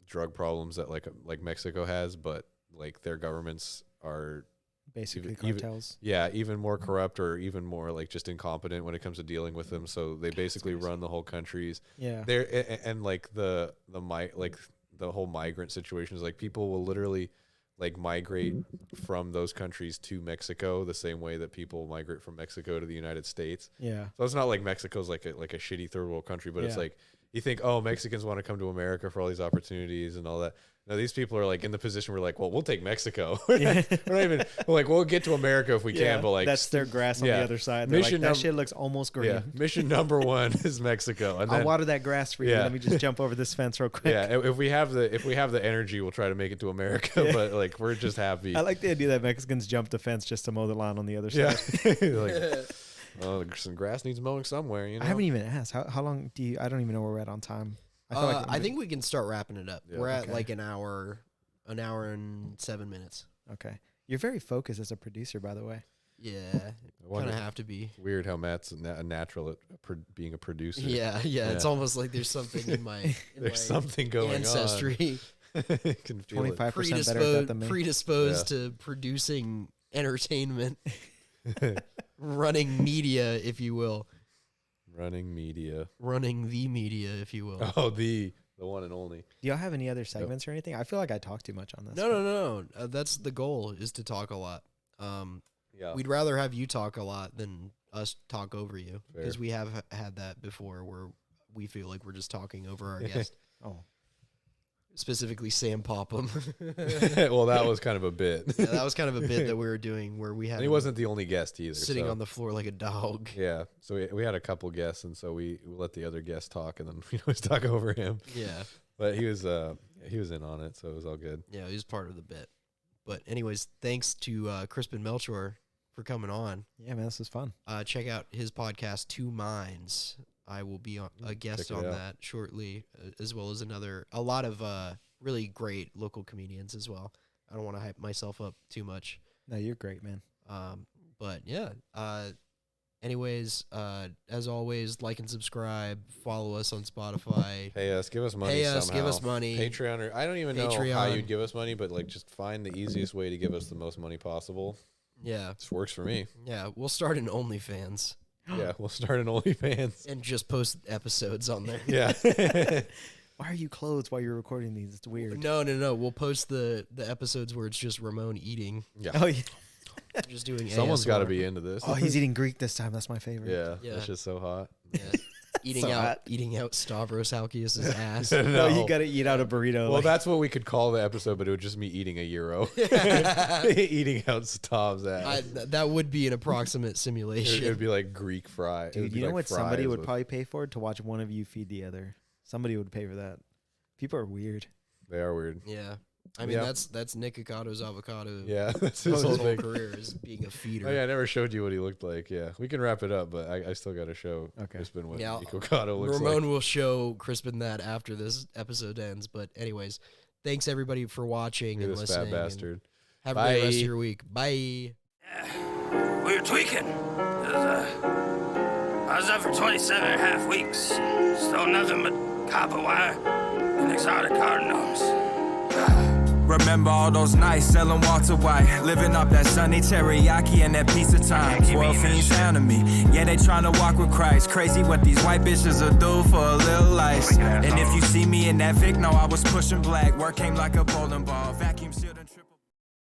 drug problems that like Mexico has, but like their governments are basically even- cartels. even more corrupt or even more like just incompetent when it comes to dealing with them. So they basically run the whole countries. Yeah, There and like the whole migrant situation is like people will literally like migrate from those countries to Mexico the same way that people migrate from Mexico to the United States. yeah, So it's not like Mexico's like a shitty third world country, but it's Yeah. like you think, oh, Mexicans want to come to America for all these opportunities and all that. No, these people are like in the position where like, well, we'll take Mexico. We're not even we're like, we'll get to America if we can, but like that's their grass on yeah. the other side. They're Mission like, that num- shit looks almost green. yeah, mission number one is Mexico. And I'll then, water that grass for you. Yeah. Let me just jump over this fence real quick. yeah, if we have the energy, we'll try to make it to America. Yeah. But like we're just happy. I like the idea that Mexicans jump the fence just to mow the lawn on the other yeah, side. like, oh, some grass needs mowing somewhere. You know, I haven't even asked. How long do you? I don't even know where we're at on time. I I think we can start wrapping it up. Yeah. We're at Okay. like an hour and 7 minutes. Okay. You're very focused as a producer, by the way. Yeah, I kind wonder- of have to be. Weird how Matt's a natural at being a producer. Yeah, it's Yeah. almost like there's something in my There's something going ancestry on. Can feel it. 25% better at that than me. predisposed to producing entertainment, running media, if you will, Running media. running the media, if you will. Oh, the one and only. Do y'all have any other segments or anything? I feel like I talk too much on this. No. That's the goal, is to talk a lot. Yeah. We'd rather have you talk a lot than us talk over you, Fair. because we have had that before where we feel like we're just talking over our guest. Oh, Specifically Sam Popham. Well, that was kind of a bit. Yeah, that was kind of a bit that we were doing where we had And he him wasn't the only guest either. sitting so- on the floor like a dog. Yeah. So we had a couple guests, and so we let the other guests talk, and then we always talk over him. Yeah. But he was in on it, so it was all good. Yeah, he was part of the bit. But anyways, thanks to Crispin Melchor for coming on. yeah, man, this was fun. Check out his podcast, Two Minds. I will be a guest Check it on out. that shortly, as well as a lot of really great local comedians as well. I don't want to hype myself up too much. No, you're great, man. But yeah. Anyways, as always, like and subscribe. Follow us on Spotify. Pay us, give us money. Pay us, somehow. give us money. Patreon, or I don't even know how Patreon. you'd give us money, but like just find the easiest way to give us the most money possible. Yeah. This works for me. Yeah. We'll start an OnlyFans Yeah, we'll start an OnlyFans. and just post episodes on there. Yeah. Why are you clothed while you're recording these? It's weird. No. We'll post the episodes where it's just Ramon eating. Yeah. Oh, yeah. Just doing Someone's ASMR. got to be into this. Oh, he's eating Greek this time. That's my favorite. Yeah, Yeah. that's just so hot. Yeah. Eating So out hot. eating out Stavros Halkias' ass. No, you got to eat out a burrito. Well, like- that's what we could call the episode, but it would just me eating a gyro. Eating out Stav's ass. That would be an approximate It simulation. would be like Greek fry. Dude, you know what somebody would probably pay for? To watch one of you feed the other. Somebody would pay for that. People are weird. They are weird. Yeah. I mean, Yeah. that's Nick Icato's avocado. Yeah, that's His his whole whole thing. career is being a feeder. Oh yeah, I never showed you what he looked like. Yeah, we can wrap it up, but I still got to show Okay. Crispin what Yeah, Icocado looks Ramon like. will show Crispin that after this episode ends. But anyways, thanks everybody for watching Look at and this listening. fat and bastard. Have a great rest Bye. of your week. Bye. We were tweaking. I was up for 27 and a half weeks. Still nothing but copper wire and exotic cardinals. Remember all those nights selling Walter White, living up that sunny teriyaki and that piece of time. 12 fiends hounding me, yeah, they tryna walk with Christ. Crazy what these white bitches will do for a little lice. And if you see me in that Vic, no, I was pushing black. Work came like a bowling ball, vacuum sealed and triple.